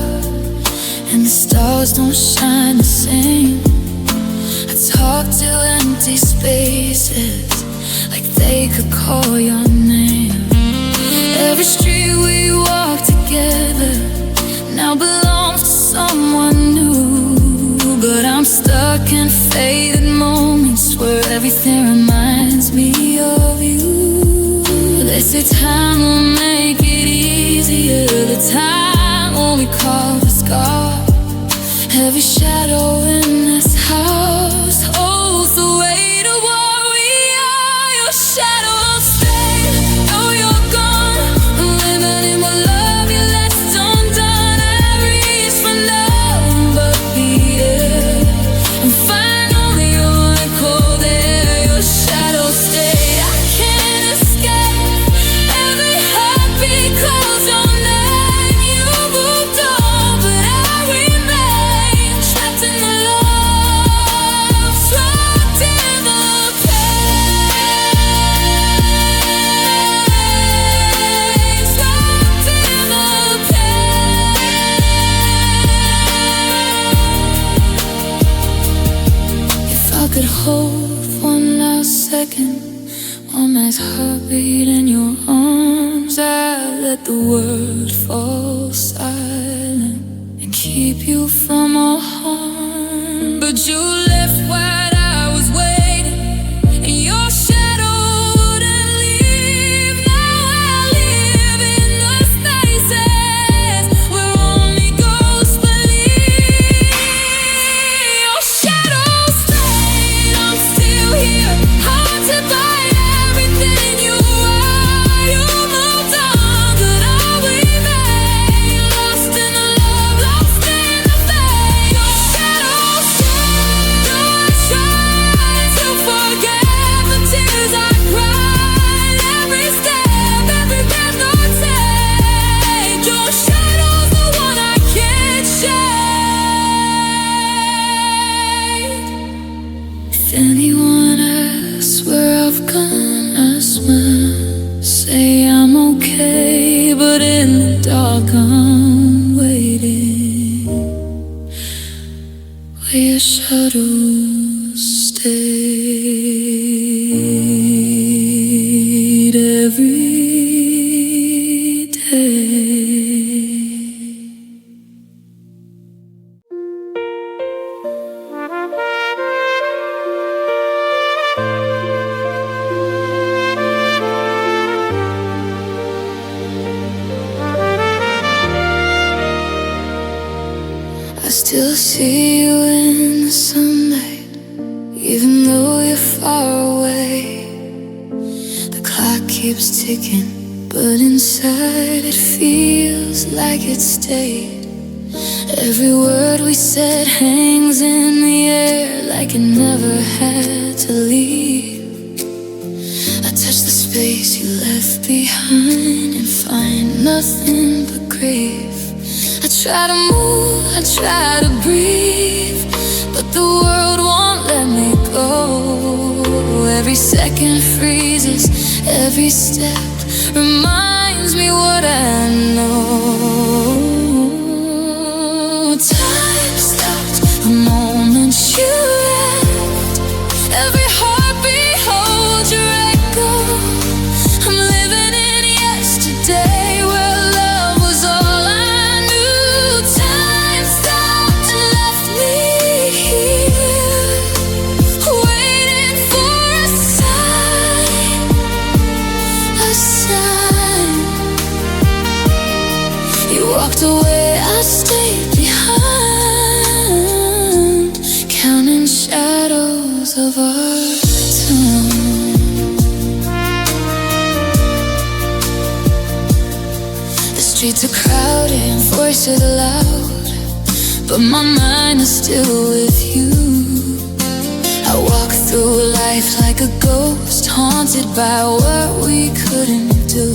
and the stars don't shine the same. I talk to empty spaces like they could call your name. Every street we walk together now belongs to someone new, but I'm stuck in faded moments where everything reminds me of you. They say time will make it easier, the time when we call the scar. Every shadow in this house holds the weight of what we are. Your shadow stayed, though you're gone. I'm living in the love you left undone. I reach for nothing but the air and find only your echo there. Your shadow stayed, I can't escape. Every heartbeat calls your name. You moved on, but I remain trapped in the love, trapped in the pain, trapped in the pain. If I could hold one last second, one last heartbeat in your arms, I'd let the world fall silent and keep you from all harm. But you left while I was waiting, and your shadow wouldn't leave. Now I live in the spaces where only ghosts believe. Your shadow stayed, I'm still here, haunted by everything you are. You moved on, but I remain lost in the love, lost in the pain. Your shadow stayed, though I tried to forget the tears I cried. Every step, every breath I take, your shadow's the one I can't shake. If anyone asks where I've gone, I smile, say I'm okay, but in the dark I'm waiting where your shadow stayed every day. I still see you in the sunlight, even though you're far away. The clock keeps ticking, but inside it feels like it stayed. Every word we said hangs in the air like it never had to leave. I touch the space you left behind and find nothing but grave. I try to move, I try to breathe, but the world won't let me go. Every second freezes, every step reminds me what I know. Time stopped the moment you left. Every heartbeat holds your echo. The streets are crowded, voices are loud, but my mind is still with you. I walk through life like a ghost, haunted by what we couldn't do.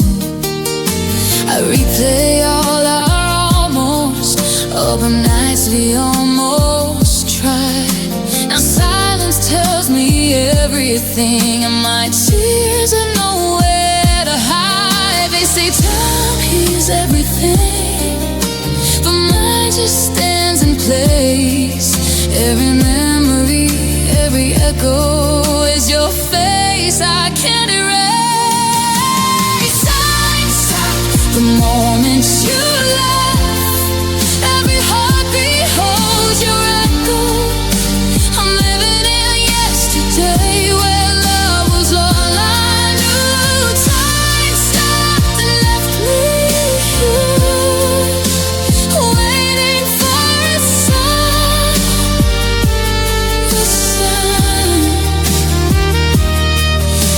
I replay all our almost, all the nights we almost tried. Now silence tells me everything, and my tears are nowhere to hide. They say time heals everything, but mine just stands in place. Every memory, every echo is your face. I can't erase. Time stopped the moment you left. Every heartbeat holds your echo. I'm living in yesterday, where love was all I knew. Time stopped and left me here, waiting for a sign. The sun.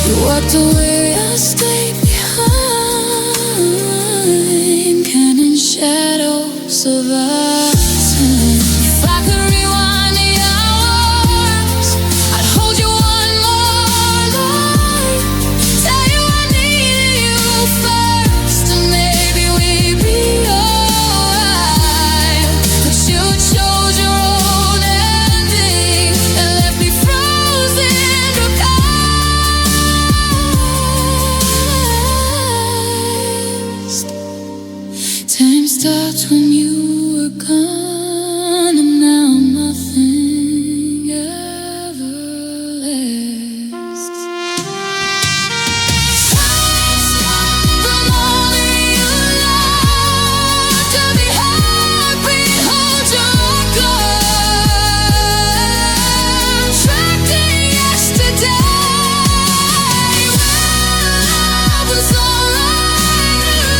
You walked away, I stayed behind, counting shadows of our time. If I could rewind the hours, I'd hold you one more night, tell you I needed you first, and maybe we'd be alright. But you chose your own ending and left me frozen to ice. Time stopped when you were gone, and now nothing ever lasts. Time stopped the moment you left. Every heartbeat holds your gun, trapped in yesterday, where love was all I knew.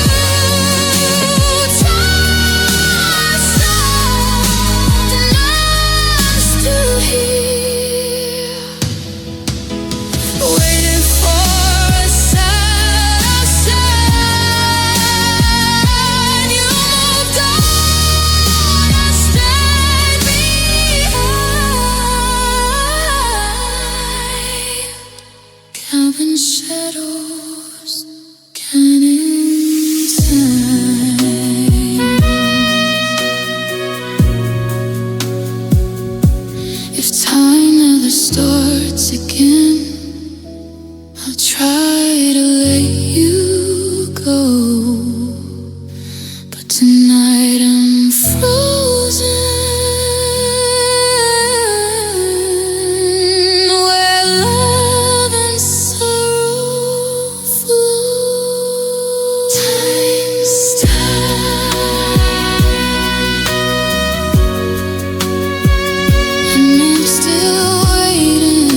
Time stopped and I'm still here, waiting for a sign. You moved on, I stayed behind, counting shadows, counting time. If time never starts again, I'll try to let you go, but tonight I'm frozen, where love and sorrow flow. Time stopped, and I'm still waiting.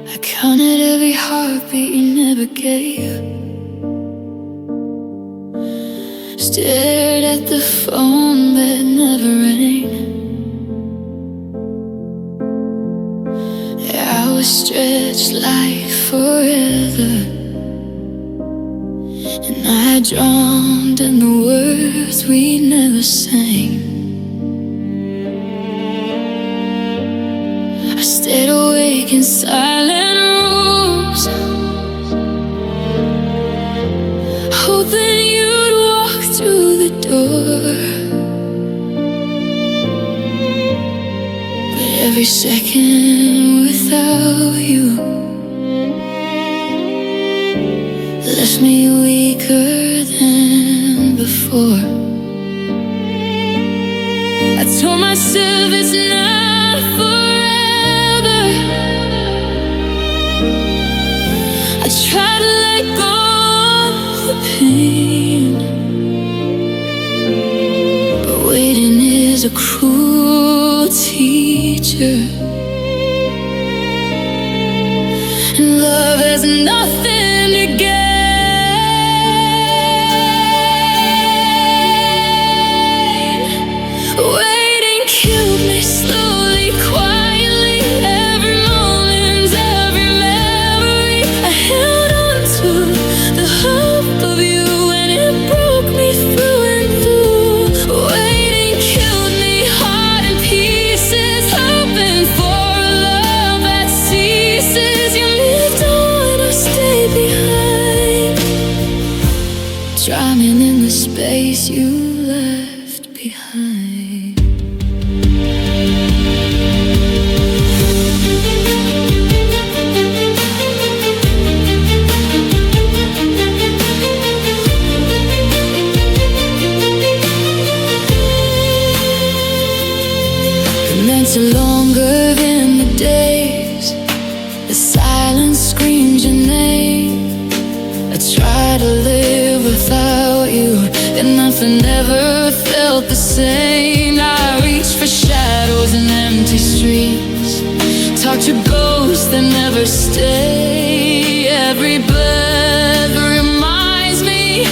I counted every heartbeat you never gave, stared at the phone that never rang. Yeah, I was stretched like forever, and I drowned in the words we never sang. I stayed awake in silent rooms, hoping you'd walk through the door. But every second without you left me weaker than before. I told myself it's not forever. I tried to let go of the pain, but waiting is a cruel future. And love has nothing to gain. Waiting killed me slowly, quietly. Every moment, every memory. I held on to the hope of you, and it broke me through and through. Waiting killed me, heart in pieces, hoping for a love that ceases. You moved on, I stayed behind, drowning in the space you left behind. It's longer than the days. The silence screams your name. I try to live without you, and nothing ever felt the same. I reach for shadows and empty streets, talk to ghosts that never stay. Every breath reminds me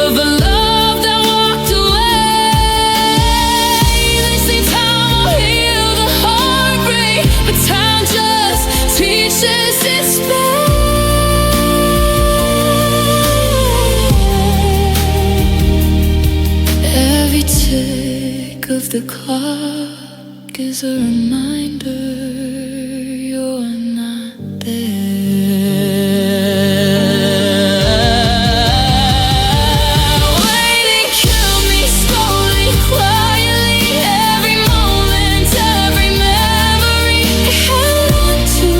of a love that walked away. They say time will heal the heartbreak, but time just teaches its pain. Every tick of the clock is a reminder you're not there. Waiting killed me slowly, quietly. Every moment, every memory. I held on to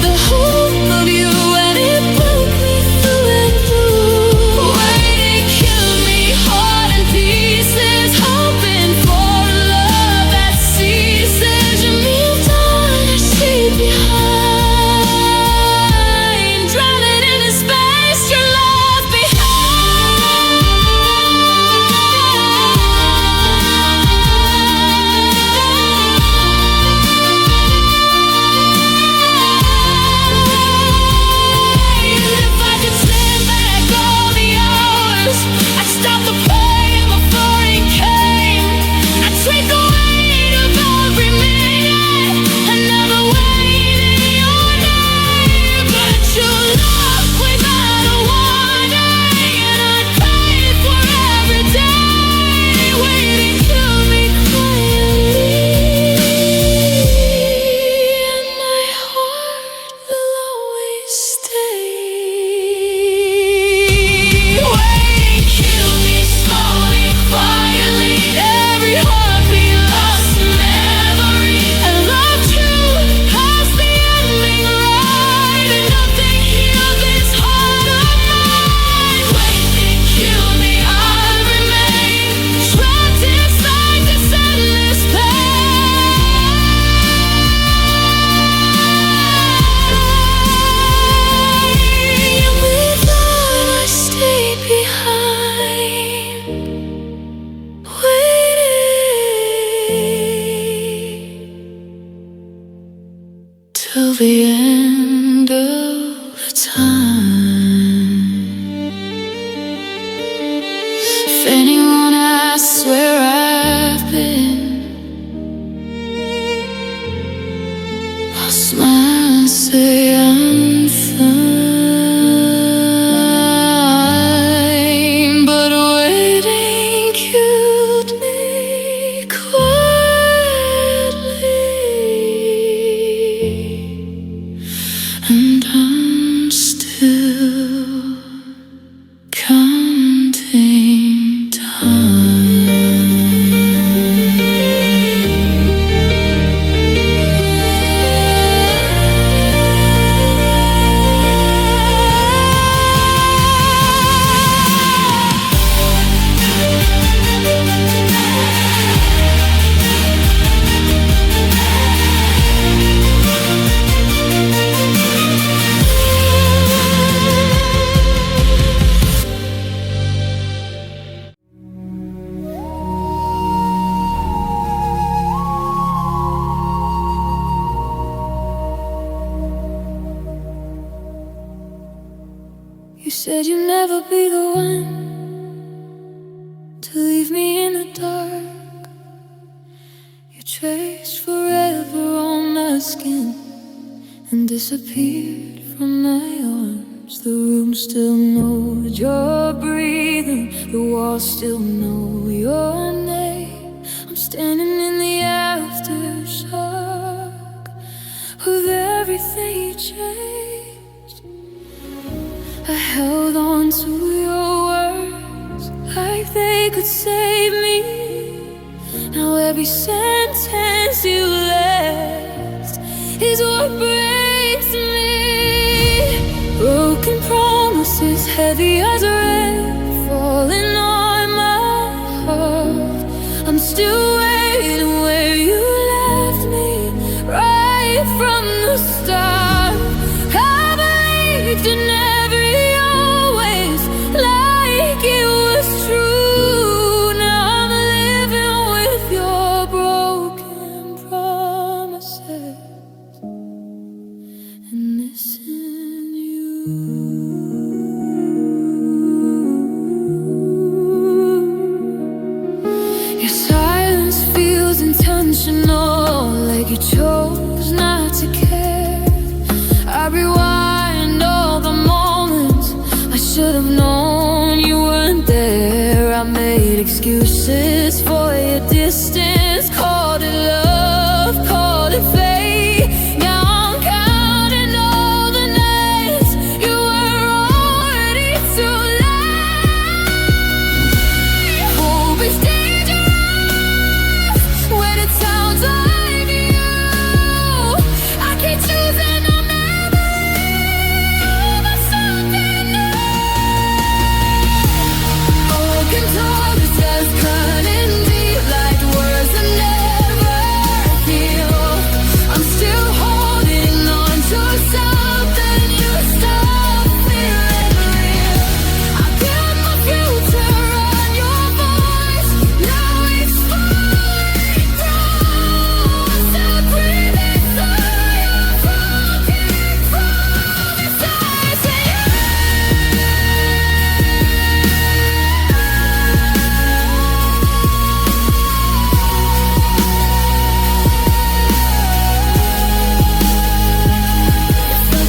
the hope of you, and it broke me through and through. Waiting killed me, heart in pieces, hoping for a love that ceases. You moved on, I stayed behind, drowning in the space you left behind. If I could stand back all the hours, I'd stop the pain before it came. I'd take the weight of every minute. I never waited your name, but you left without a warning, and I'd pay for every day. Waiting killed me quietly, and my heart will always stay. Waiting killed me slowly, quietly. Every heartbeat lost a memory. I loved you past the ending right, and nothing healed this heart of mine. Waiting killed me, I remain trapped inside this endless pain. You moved on, I stayed behind, waiting till the end of time. If anyone asks where I've been, I'll smile and say I'm fine. But waiting killed me quietly, and I'm still counting time. said you'd never be the one to leave me in the dark. You traced forever on my skin and disappeared from my arms. The room still knows you're breathing, the walls still know your name. I'm standing in the aftershock of everything you changed. I held on to your words like they could save me. Now every sentence you left is what breaks me. Broken promises, heavy as rain, falling on my heart. I'm still waiting where you left me, right from the start. I believed in every always, like it was true. Now I'm living with your broken promises and missing you. Your silence feels intentional, like you chose not to care. I rewind all the moments I should have known you weren't there. I made excuses for your distance, called it love, called it fate. Now I'm counting all the nights you were already too late. Hope is dangerous when it sounds like you. I keep choosing our memory over something new. Broken promises cutting deep like words that never heal. I'm still holding on to something you stopped feeling real. I built my future on your voice, now it's falling through. Stop breathing through your broken promises.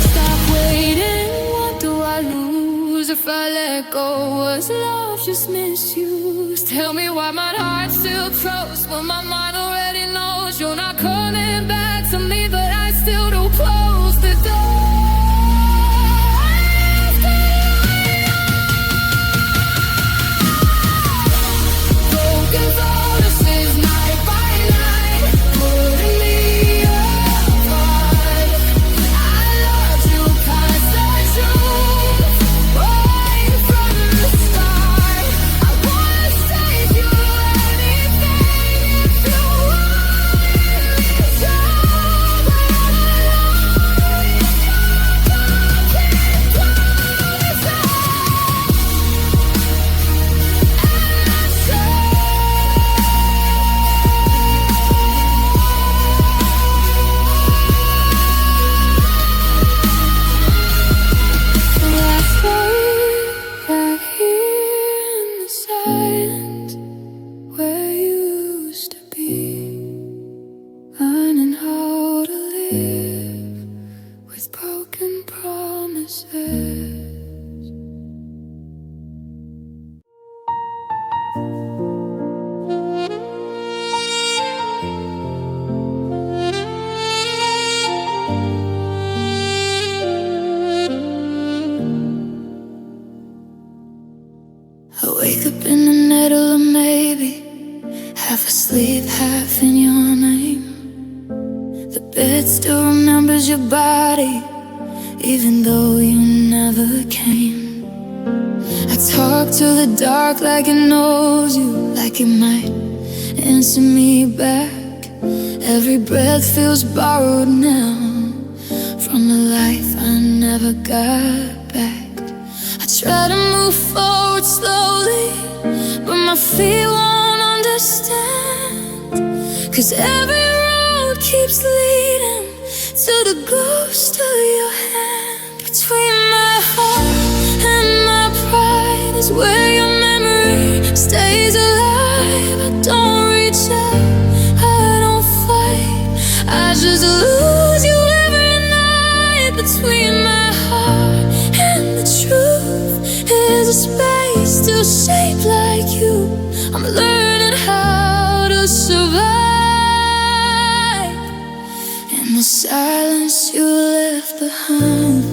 Stop waiting, what do I lose if I let go? Was love just misused? Tell me why my heart's still closed when my mind already knows you're not coming back to me, but I still don't close the door. Broken promises night by night, putting me apart. I loved you past the truth, right from the start. I wanna save you anything if you want me to, but I'm alone with your broken promises. And last night, right here in the silence, where you used to be, learning how to live with broken promises. I wake up in the middle of maybe, half asleep, half in your name. The bed still remembers your body, even though you never came. I talk to the dark like it knows you, like it might answer me back. Every breath feels borrowed now from a life I never got back. I try to move forward slowly, but my feet won't understand. 'Cause every road keeps leading to the ghost of your hand. Between my heart and my just lose you every night. Between my heart and the truth is a space still shaped like you. I'm learning how to survive in the silence you left behind.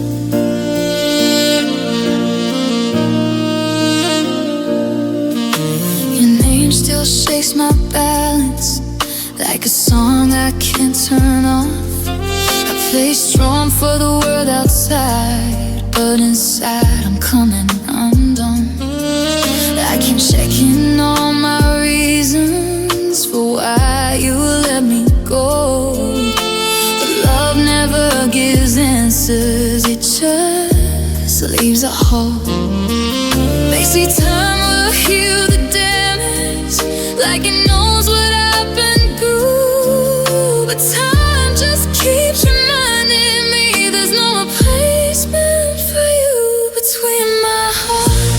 Your name still shakes my balance like a song I can't turn off. I play strong for the world outside, but inside I'm coming undone. I keep checking all my reasons for why you let me go, but love never gives answers, it just leaves a hole. They say time will heal the damage, like it knows what I've been through, but time just keeps reminding me there's no replacement for you. Between my heart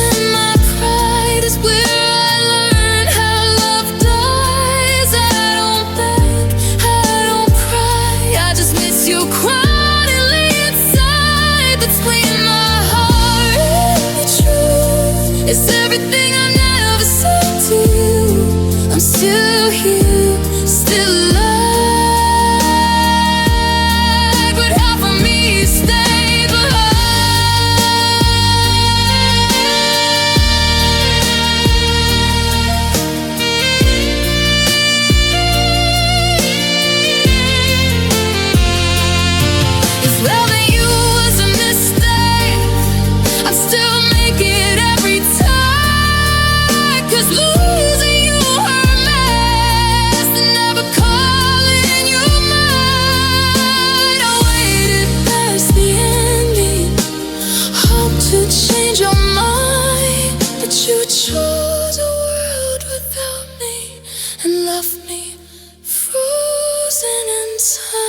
and my pride is where I learn how love dies. I don't beg, I don't cry, I just miss you quietly inside. Between my heart and the truth is everything I never said to you. I'm still here, still alive, but half of me stayed If loving you was a mistake, I'd still make it every time. 'Cause losing you hurt less than never calling you mine. I waited past the ending, hope to change your mind, but you chose a world without me and left me frozen in time.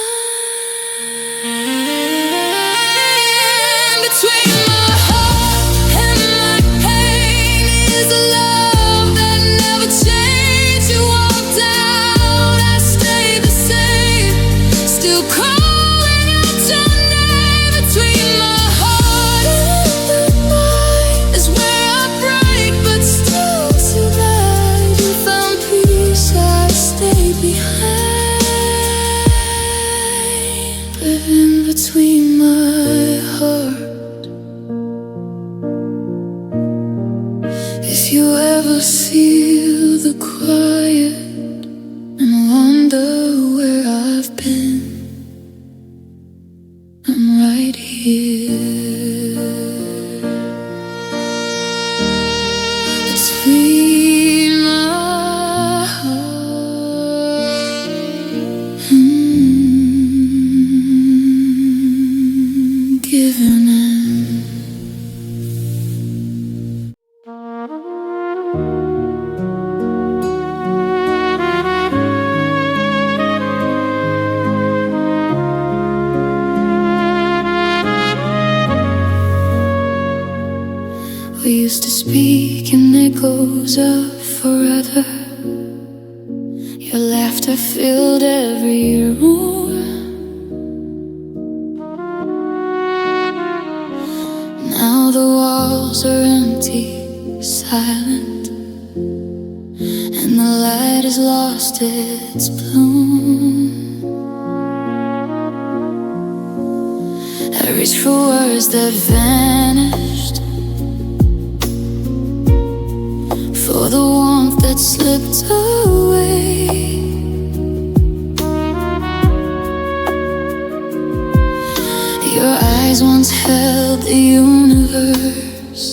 Between my heart and my pain is a love that never changed. You walked out, I stayed the same, still calling out your name. Between my heart and the night is where I break, but still survive. You found peace, I stayed behind. Living between my heart. If you ever feel the quiet and wonder where I've been, I'm right here. Between my heart giving in. We used to speak in echoes of forever. Your laughter filled every room. Now the walls are empty, silent, and the light has lost its bloom. I reach for words that vanished, for the warmth that slipped away. Your eyes once held the universe,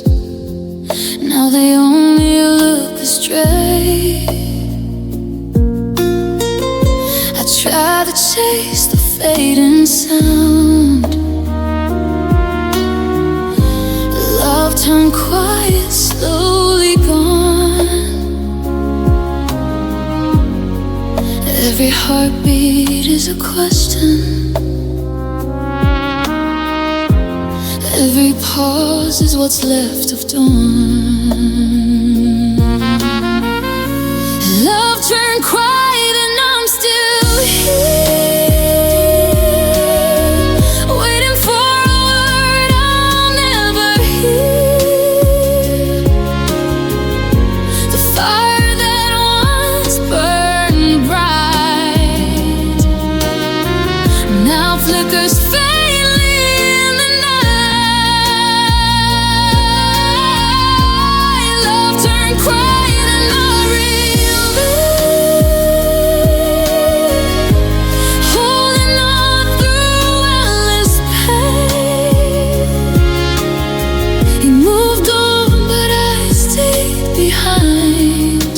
now they only look astray. I try to chase the fading sound. Love turned quiet, slowly gone. Every heartbeat is a question. Every pause is what's left of dawn. Love turned quiet and I'm still here. now flickers faintly in the night. Love turned quiet and not real. Holding on through endless pain. He moved on, but I stayed behind,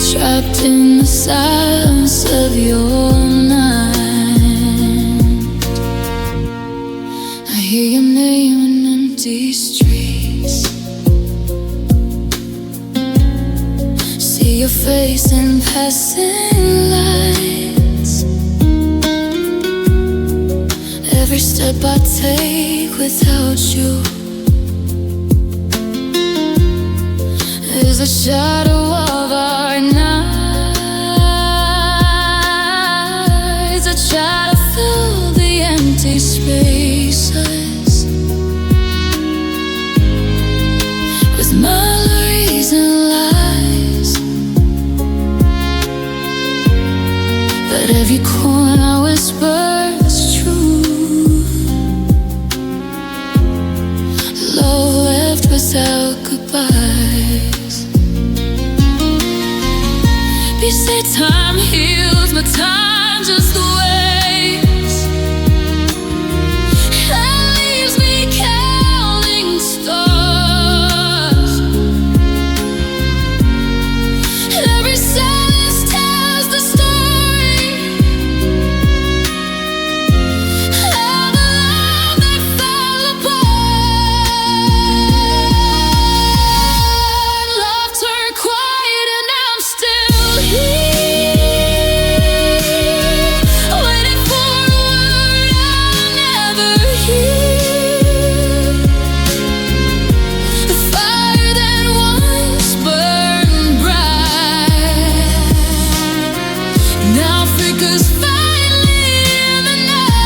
trapped in the silence of your night. I hear your name in empty streets, see your face in passing lights. Every step I take without you is a shadow of our nights. I try to fill the empty spaces with memories and lies, but every corner whispers truth. Love left without goodbyes. You say time heals, but time just waits and leaves me counting stars. Every silence tells the story of a love that fell apart. Love turned quiet and I'm still here, waiting for a word I'll never hear. The fire that once burned bright now flickers faintly in the night.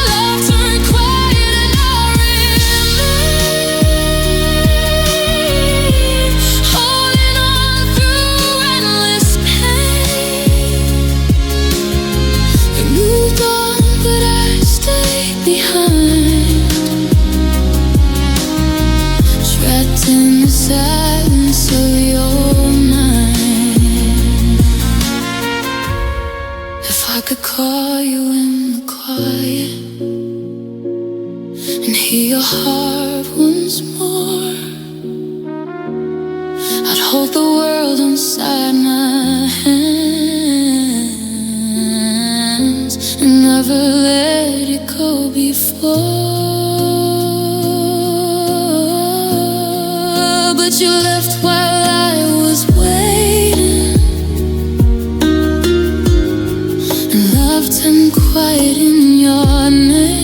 Love turned quiet and not remain, holding on through endless pain. You moved on, but I stayed behind, trapped in the silence of your mind. If I could call you in the quiet and hear your heart once more, I'd hold the world inside my hands and never let it go before. But you left while I was waiting, and love turned quiet in your name.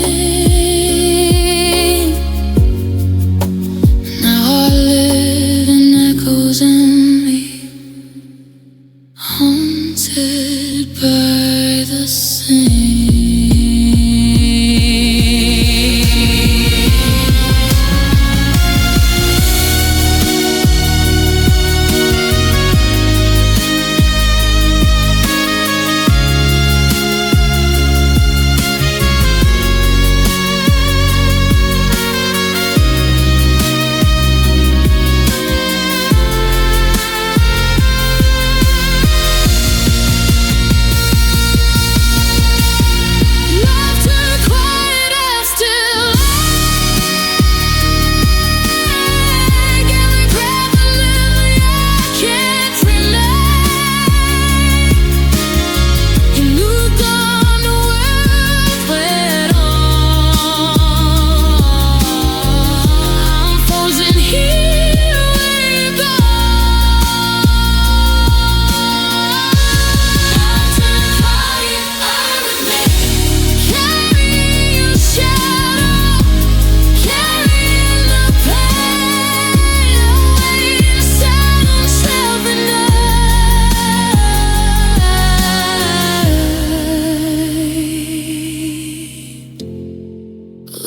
Now I live in echoes in me, haunted by the same.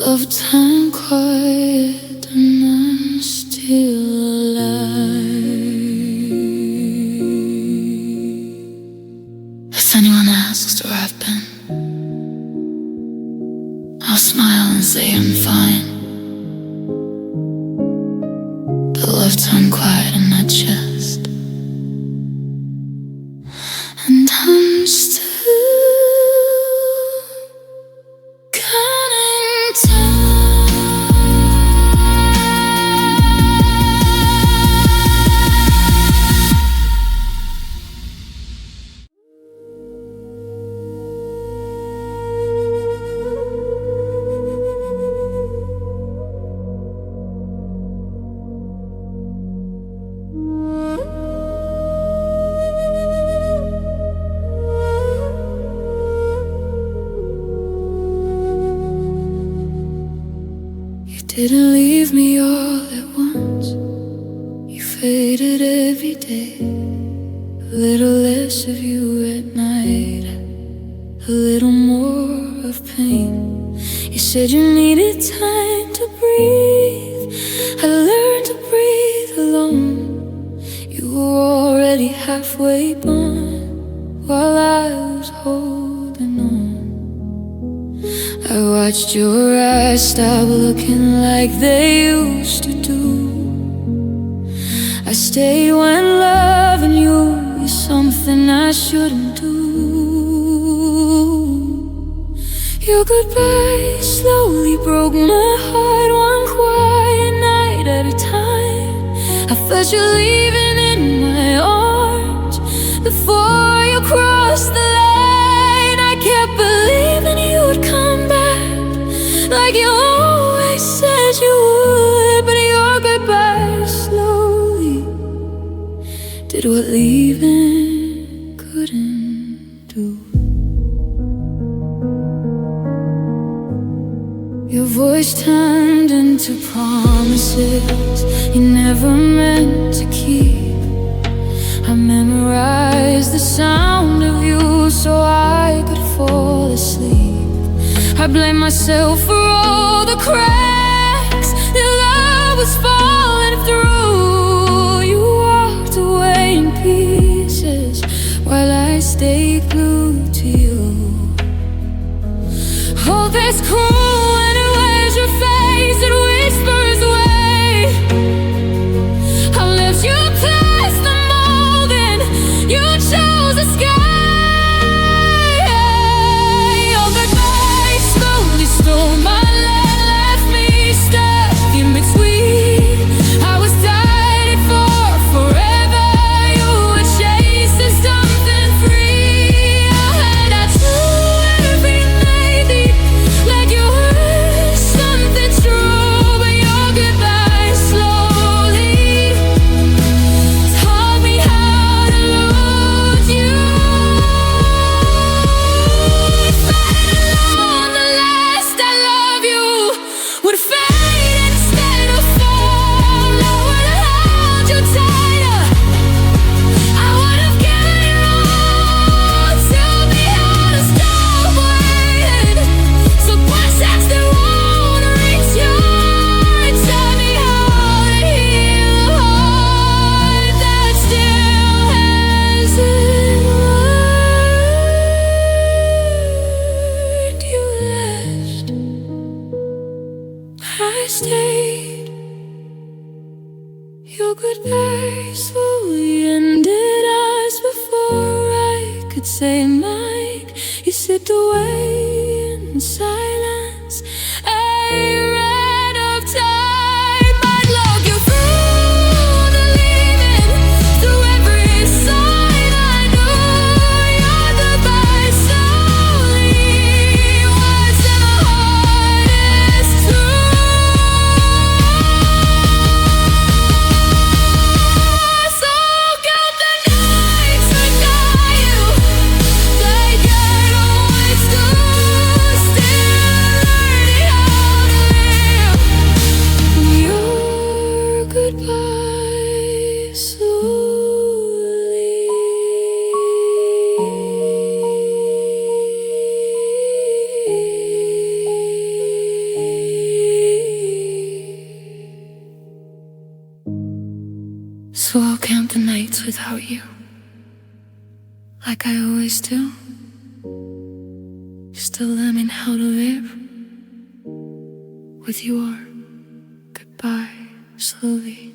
Love time quiet and I'm still alive. didn't leave me all at once. You faded every day. A little less of you at night, a little more of pain. You said you needed time to breathe. I learned to breathe alone. You were already halfway gone while I was holding on. I watched your eyes stop looking like they used to do. I stayed when loving you is something I shouldn't do. Your goodbye slowly broke my heart, one quiet night at a time. I felt you leaving in my arms before you crossed the line. I kept believing you would come back like you always said you would, but your goodbye slowly did what leaving couldn't do. Your voice turned into promises you never meant to keep. I memorized the sound of you so I could fall asleep. I blame myself for all the cracks that love was falling through. You walked away in pieces while I stayed glued to you. Oh, that's cruel when it wears your face and whispers away. I left you past the mold and you chose the sky. Your goodbye slowly stole my land, left me stuck in between. I was dying for forever. You were chasing something free. And I threw every night like you were something true. But your goodbye slowly taught me how to lose you. If I'd known the last I love you would fade instead of fall, I would have held you tighter. I would have given you all. Tell me how to stop waiting. So questions that won't reach your heart. Tell me how to heal a heart that still hasn't learned you last. I stayed. Your goodbye slowly ended us before I could say mine. You slipped away in silence. I ran out of time. I'd log you through the leaving, through every sign I knew. Your goodbye slowly was in the hardest truth. So count the nights without you, like I'd always do. Still learning how to live. Your goodbye slowly. So I'll count the nights without you, like I always do. Still learning how to live with your goodbye slowly.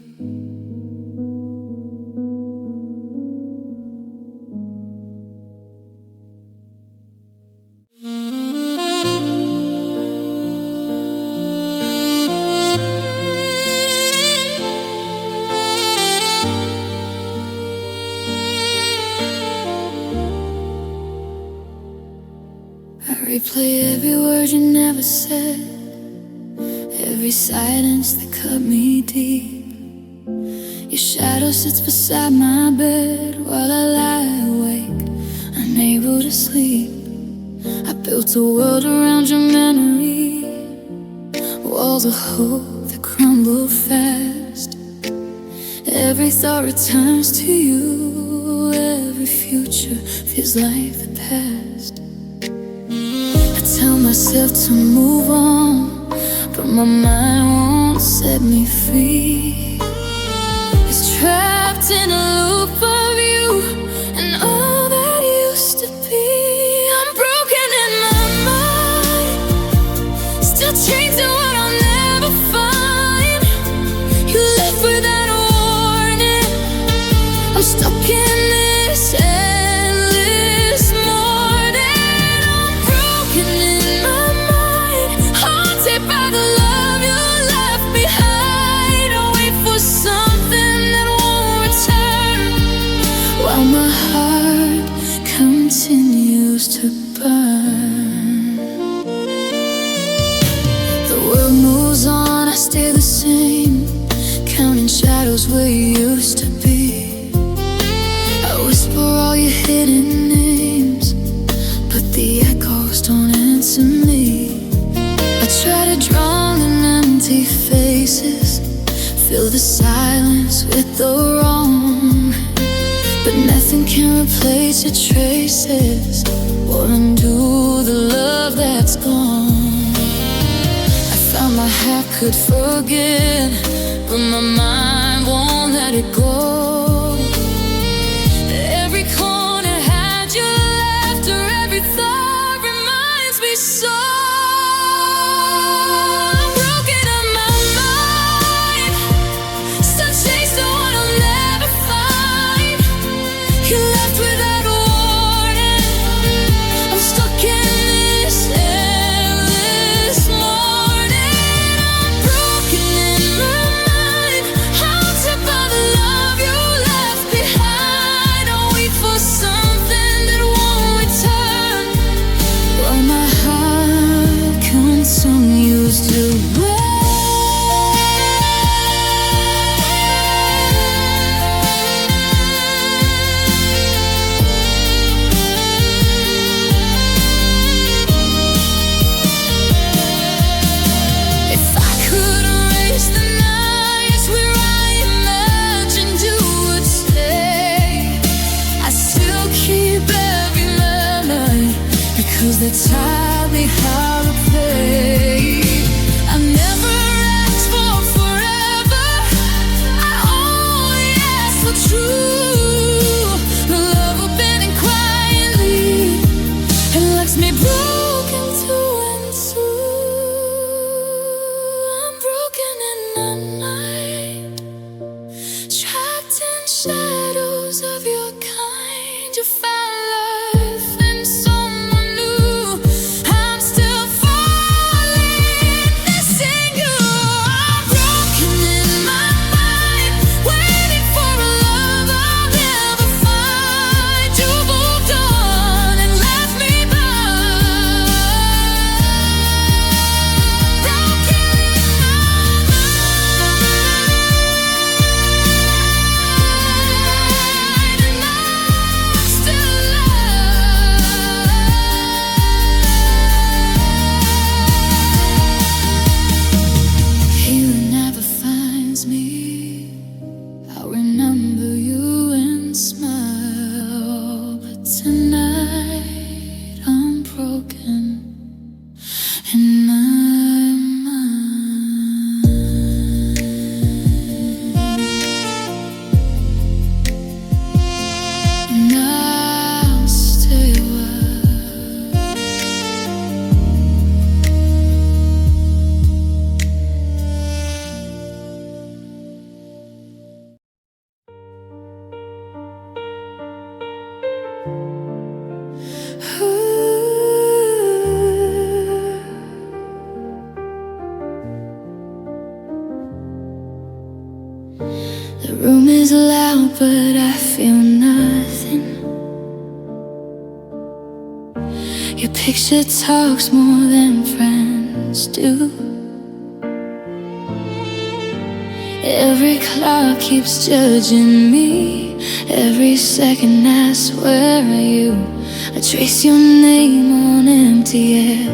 I replay every word you never said, every silence that cut me deep. Your shadow sits beside my bed while I lie awake, unable to sleep. I built a world around your memory, walls of hope move fast. Every thought returns to you. Every future feels like the past. I tell myself to move on, but my mind won't set me free. It's trapped in a loop of you and all that used to be. I'm broken in my mind, still chasing what I'll never find. You left without a warning. I'm stuck in this endless morning. I'm broken in my mind, haunted by the love you left behind. I wait for something that won't return, while my heart continues to burn. The world moves on, I stay the same, counting shadows where you used to be. I whisper all your hidden names, but the echoes don't answer me. I try to drown in empty faces, fill the silence with the wrong, but nothing can replace your traces or undo the love that's gone. I thought my heart could forget, but my mind won't let it go. Every corner had your laughter, every thought reminds me so. I'm broken in my mind, still chasing what I'll never find. You left without a warning. I'm stuck in this endless morning. I'm broken in my mind, haunted by the love you left behind. I wait for something that won't return, while my heart continues to burn. If I could erase the nights where I imagined you would stay, I still keep every memory, because they taught me how to play. I never asked for forever, I only asked for true. The love opening quietly and left me broken two and two. I'm broken in my mind, trapped in shadows of your kind. You found life in someone new. I'm still falling, missing you. I'm broken in my mind, waiting for a love I'll never find. You moved on and left me blind. Broken in my mind, and I'm still alive. Healing never finds me. I'll remember you and smile, but tonight I'm broken in my mind. And I'll stay a while. The room is loud, but I feel nothing. Your picture talks more than friends do. Every clock keeps judging me. Every second I swear at you. I trace your name on empty air,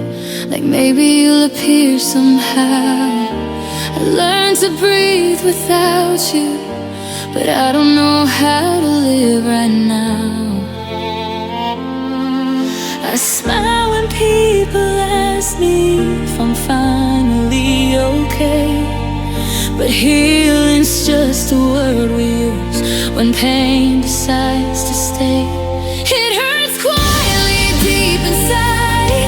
like maybe you'll appear somehow. I learned to breathe without you, but I don't know how to live right now. I smile when people ask me if I'm finally okay, but healing's just a word we use when pain decides to stay. It hurts quietly deep inside.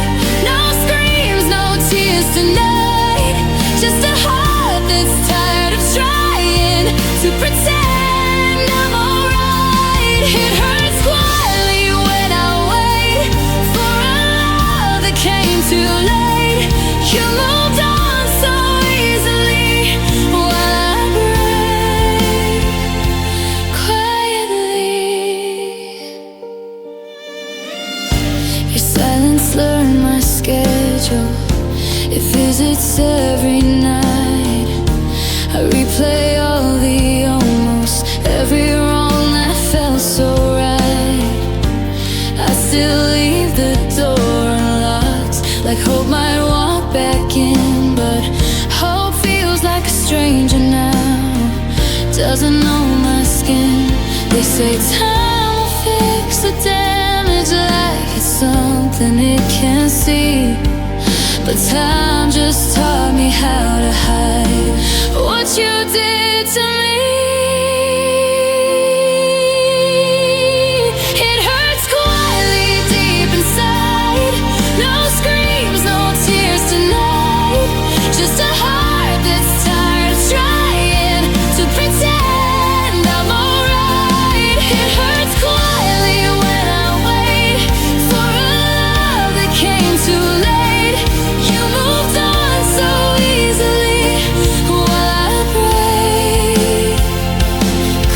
No screams, no tears tonight. Just a heart that's tired of trying to pretend I'm alright. It hurts quietly when I wait for a love that came too late. You moved on so easily while I break quietly. Your silence learned my schedule. It visits every night. I replay all the almost, every wrong that felt so right. I still leave the door unlocked, like hope might walk back in, but hope feels like a stranger now, doesn't know my skin. They say time will fix the damage like it's something it can't see, but time just taught me how to hide what you did to me. It hurts quietly deep inside. No screams, no tears tonight. Just a heart that's tired of trying to pretend I'm alright. It hurts quietly when I wait for a love that came too late. You moved on so easily while I break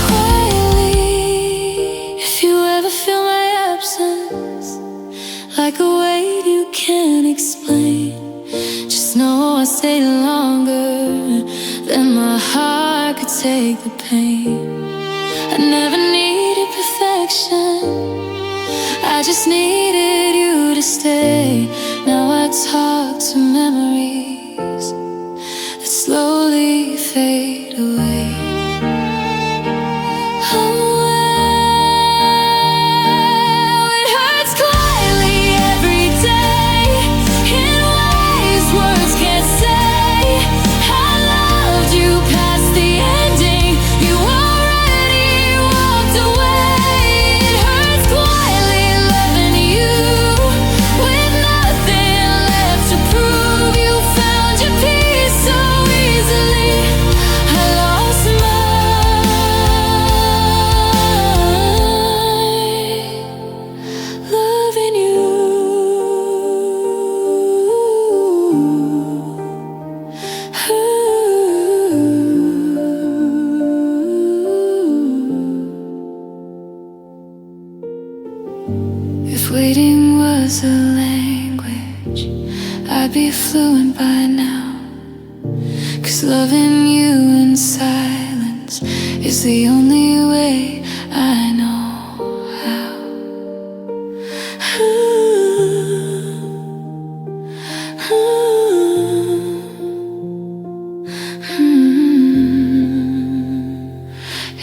quietly. If you ever feel my absence like a weight you can't explain, just know I stay longer than my heart could take the pain. I never needed perfection, I just needed you to stay. Now I talk to memories that slowly fade away. Oh, it hurts quietly every day in ways words can't say. I loved you past the ending, you already walked away. It hurts quietly loving you with nothing left to prove. You found your peace so easily, I lost mine. Loving you. If waiting was a language, I'd be fluent by now. 'Cause loving you in silence is the only way I know how.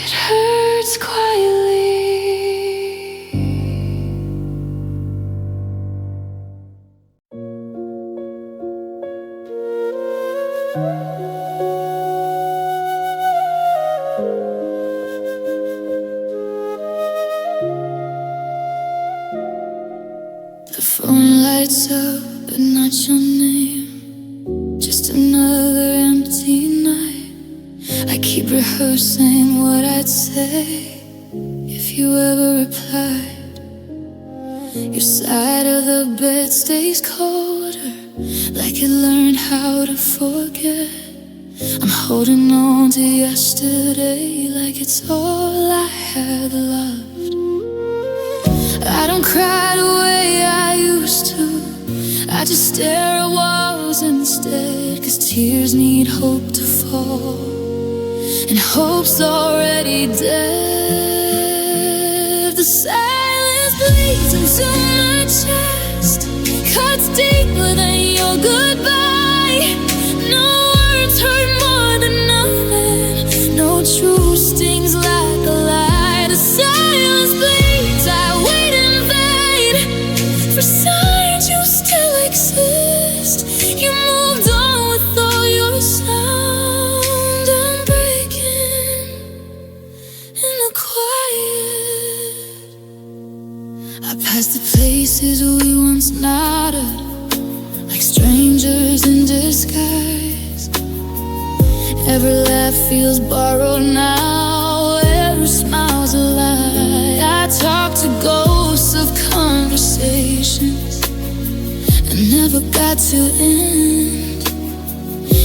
It hurts quietly. The phone lights up, but not your name. Just another empty night. I keep rehearsing what I'd say if you ever replied. Your side of the bed stays colder, like it learned how to forget. I'm holding on to yesterday like it's all I had loved. I don't cry the way I used to, I just stare at walls instead. 'Cause tears need hope to fall, and hope's already dead. The silence bleeds into my chest, cuts deeper than your goodbye. No words hurt more I passed the places we once nodded, like strangers in disguise. Every laugh feels borrowed now, every smile's a lie. I talk to ghosts of conversations and never got to end.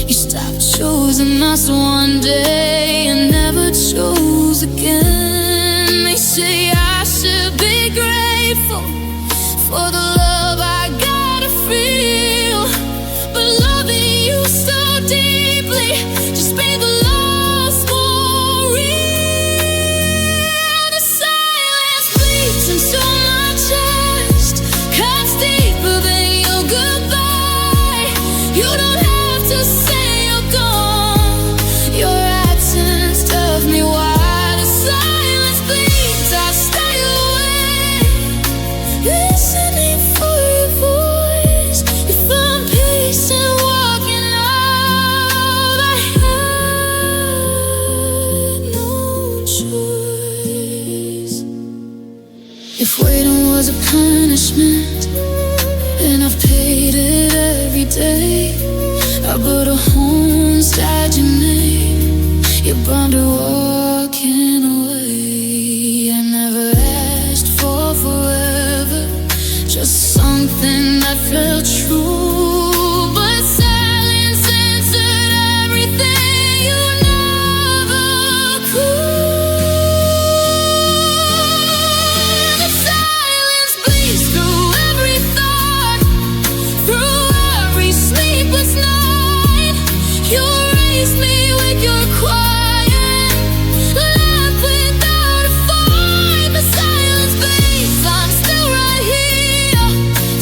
You stopped choosing us one day and never chose again. They say I should be grateful for the love I gotta feel, but loving you so deeply just made the loss more real. The silence bleeds into my chest, cuts deeper than your goodbye. You don't have to say you're gone, your absence tells me why. The silence bleeds, I stay away, listening for your voice. You found peace in walking out. I had no choice. If waiting was a punishment, and I've paid it every day. I put a home inside your name. You're bound to walking away. I never asked for forever, just something that felt true. But silence answered everything you never could. The silence bleeds through every thought, through every sleepless night. You raised me with your quiet, laugh without a fight. The silence bleeds, I'm still right here,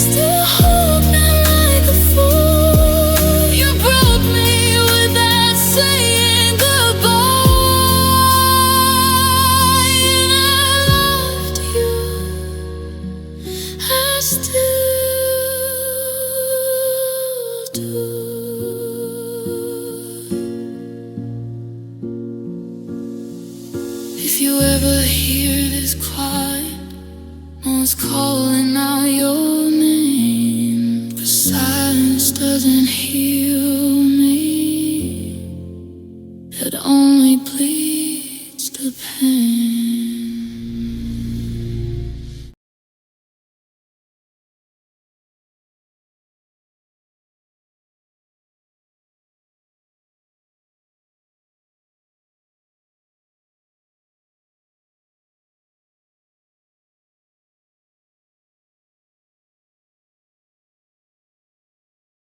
still holding like a fool. You broke me without saying goodbye, and I loved you, I still do. If you ever hear this quiet, no one's calling out your name, 'cause silence doesn't heal.